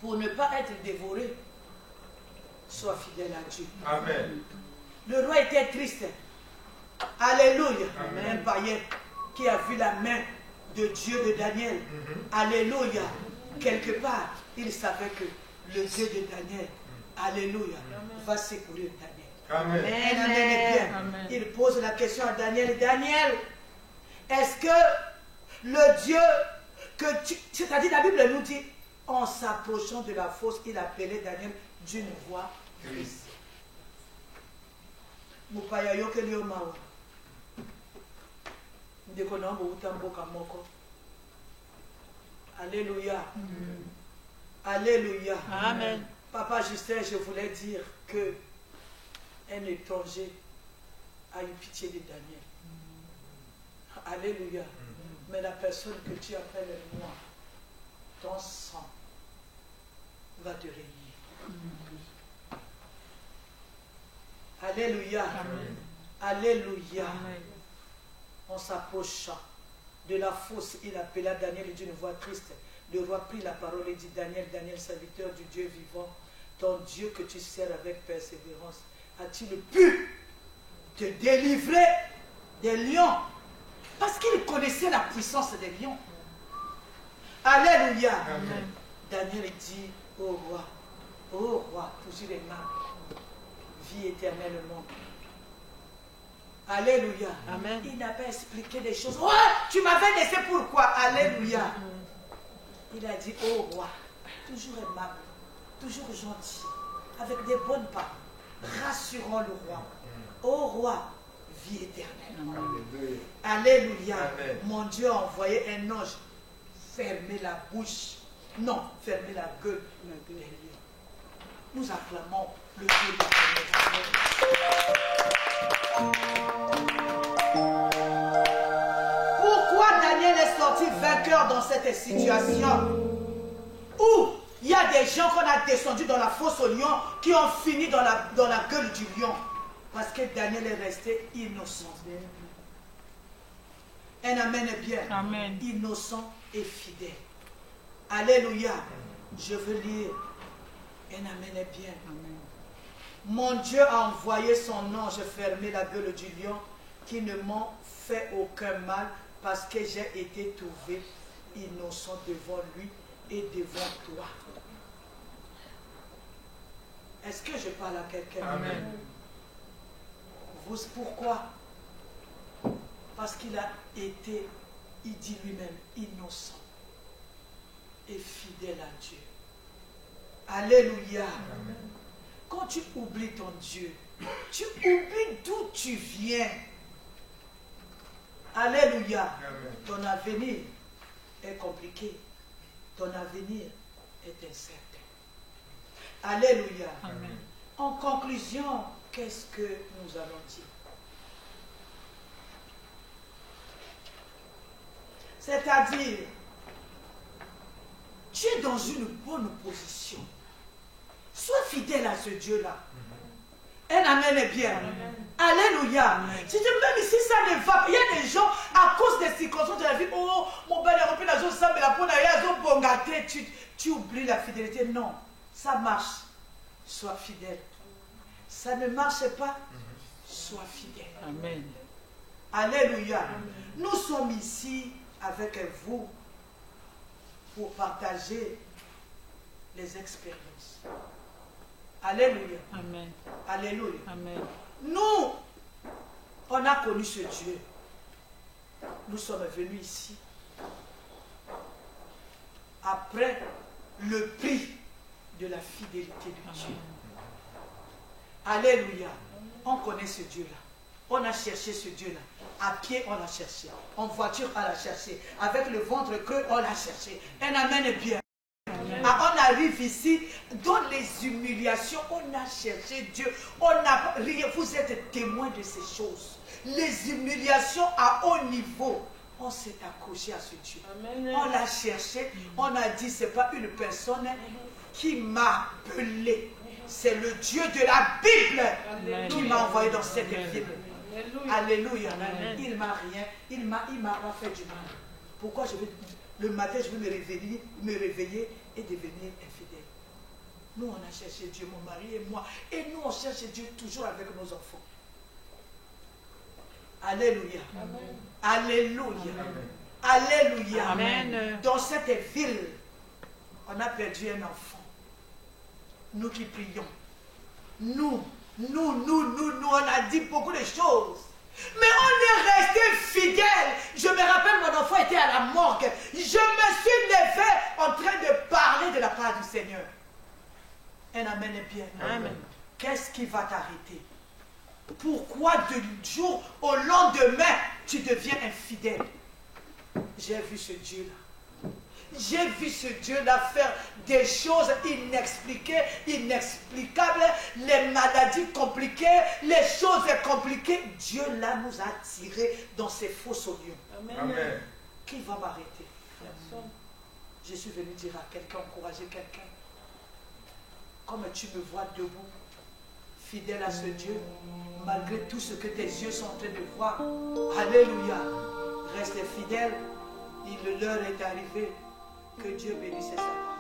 Speaker 3: Pour ne pas être dévoré, sois fidèle à Dieu.
Speaker 5: Amen.
Speaker 3: Le roi était triste. Alléluia. Un païen qui a vu la main de Dieu de Daniel. Alléluia. Quelque part, il savait que le Dieu de Daniel, alléluia, va secourir Daniel.
Speaker 5: Amen.
Speaker 2: Amen.
Speaker 3: Il pose la question à Daniel. Daniel, est-ce que le Dieu que tu... C'est-à-dire la Bible nous dit, en s'approchant de la fosse, il appelait Daniel d'une voix triste. Alléluia. Alléluia.
Speaker 2: Amen.
Speaker 3: Papa Justin, je voulais dire que un étranger a eu pitié de Daniel. Alléluia. Mais la personne que tu appelles moi, ton sang va te régner. Alléluia.
Speaker 2: Amen.
Speaker 3: Alléluia.
Speaker 2: Amen.
Speaker 3: En s'approchant de la fosse, il appela Daniel d'une voix triste. Le roi prit la parole et dit, Daniel, Daniel, serviteur du Dieu vivant, ton Dieu que tu sers avec persévérance, a-t-il pu te délivrer des lions? Parce qu'il connaissait la puissance des lions. Alléluia.
Speaker 5: Amen.
Speaker 3: Daniel dit au roi, toujours aimable, vie éternellement. Alléluia.
Speaker 2: Amen.
Speaker 3: Il n'a pas expliqué des choses. Ouais, tu m'avais laissé pourquoi? Alléluia. Il a dit, oh roi, toujours aimable, toujours gentil, avec des bonnes paroles, rassurant le roi. Oh roi, vie éternelle. Alléluia.
Speaker 5: Amen.
Speaker 3: Mon Dieu a envoyé un ange fermer la bouche. Non, fermer la gueule des lions. Nous acclamons le Dieu de Pourquoi Daniel est sorti vainqueur dans cette situation où il y a des gens qu'on a descendus dans la fosse au lion qui ont fini dans la gueule du lion? Parce que Daniel est resté innocent. Un amen est bien.
Speaker 2: Amen.
Speaker 3: Innocent et fidèle. Alléluia. Je veux lire. Un amen est bien.
Speaker 2: Amen.
Speaker 3: Mon Dieu a envoyé son ange fermer la gueule du lion qui ne m'ont fait aucun mal parce que j'ai été trouvé innocent devant lui et devant toi. Est-ce que je parle à quelqu'un?
Speaker 5: Amen.
Speaker 3: Vous, pourquoi? Parce qu'il a été, il dit lui-même, innocent et fidèle à Dieu. Alléluia.
Speaker 5: Amen.
Speaker 3: Quand tu oublies ton Dieu, tu oublies d'où tu viens. Alléluia.
Speaker 5: Amen.
Speaker 3: Ton avenir est compliqué. Ton avenir est incertain. Alléluia.
Speaker 2: Amen.
Speaker 3: En conclusion, qu'est-ce que nous allons dire? C'est-à-dire, tu es dans une bonne position. Sois fidèle à ce Dieu-là. Un amen est bien. Alléluia. Si même ici ça ne va pas, il y a des gens à cause des circonstances de la vie, oh, mon père est rempli dans ça, mais la peau d'ailleurs, tu oublies la fidélité. Non, ça marche. Sois fidèle. Ça ne marche pas. Sois fidèle.
Speaker 2: Amen.
Speaker 3: Alléluia. Nous sommes ici avec vous pour partager les expériences. Alléluia.
Speaker 2: Amen.
Speaker 3: Alléluia.
Speaker 2: Amen.
Speaker 3: Nous, on a connu ce Dieu. Nous sommes venus ici après le prix de la fidélité de Dieu. Alléluia. On connaît ce Dieu-là. On a cherché ce Dieu-là. À pied, on l'a cherché. En voiture, on l'a cherché. Avec le ventre creux, on l'a cherché. Un amen est bien. Ah, on arrive ici, dans les humiliations, on a cherché Dieu. On a rien. Vous êtes témoins de ces choses. Les humiliations à haut niveau. On s'est accroché à ce Dieu.
Speaker 1: Amen.
Speaker 3: On l'a cherché. On a dit, ce n'est pas une personne qui m'a appelé. C'est le Dieu de la Bible qui m'a envoyé dans cette Bible. Alléluia.
Speaker 2: Amen.
Speaker 3: Il m'a rien. Il m'a pas fait du mal. Pourquoi le matin, je vais me réveiller et devenir infidèle? Nous, on a cherché Dieu, mon mari et moi. Et nous, on cherche Dieu toujours avec nos enfants. Alléluia.
Speaker 1: Amen.
Speaker 3: Alléluia. Alléluia.
Speaker 2: Amen.
Speaker 3: Dans cette ville, on a perdu un enfant. Nous qui prions. Nous, on a dit beaucoup de choses. Mais on est resté fidèles. Je me rappelle, mon enfant était à la morgue. Je me suis levé en train de parler de la part du Seigneur. Un amen est bien.
Speaker 2: Amen.
Speaker 3: Qu'est-ce qui va t'arrêter? Pourquoi du jour au lendemain, tu deviens infidèle? J'ai vu ce Dieu-là. J'ai vu ce Dieu-là faire des choses inexpliquées, inexplicables, les maladies compliquées, les choses compliquées. Dieu là nous a tirés dans ces fosses au lion.
Speaker 5: Amen.
Speaker 3: Qui va m'arrêter?
Speaker 1: Personne.
Speaker 3: Je suis venu dire à quelqu'un, encourager quelqu'un. Comme tu me vois debout, fidèle à ce Dieu, malgré tout ce que tes yeux sont en train de voir. Alléluia. Reste fidèle. L'heure est arrivée. Que Dieu bénisse ça.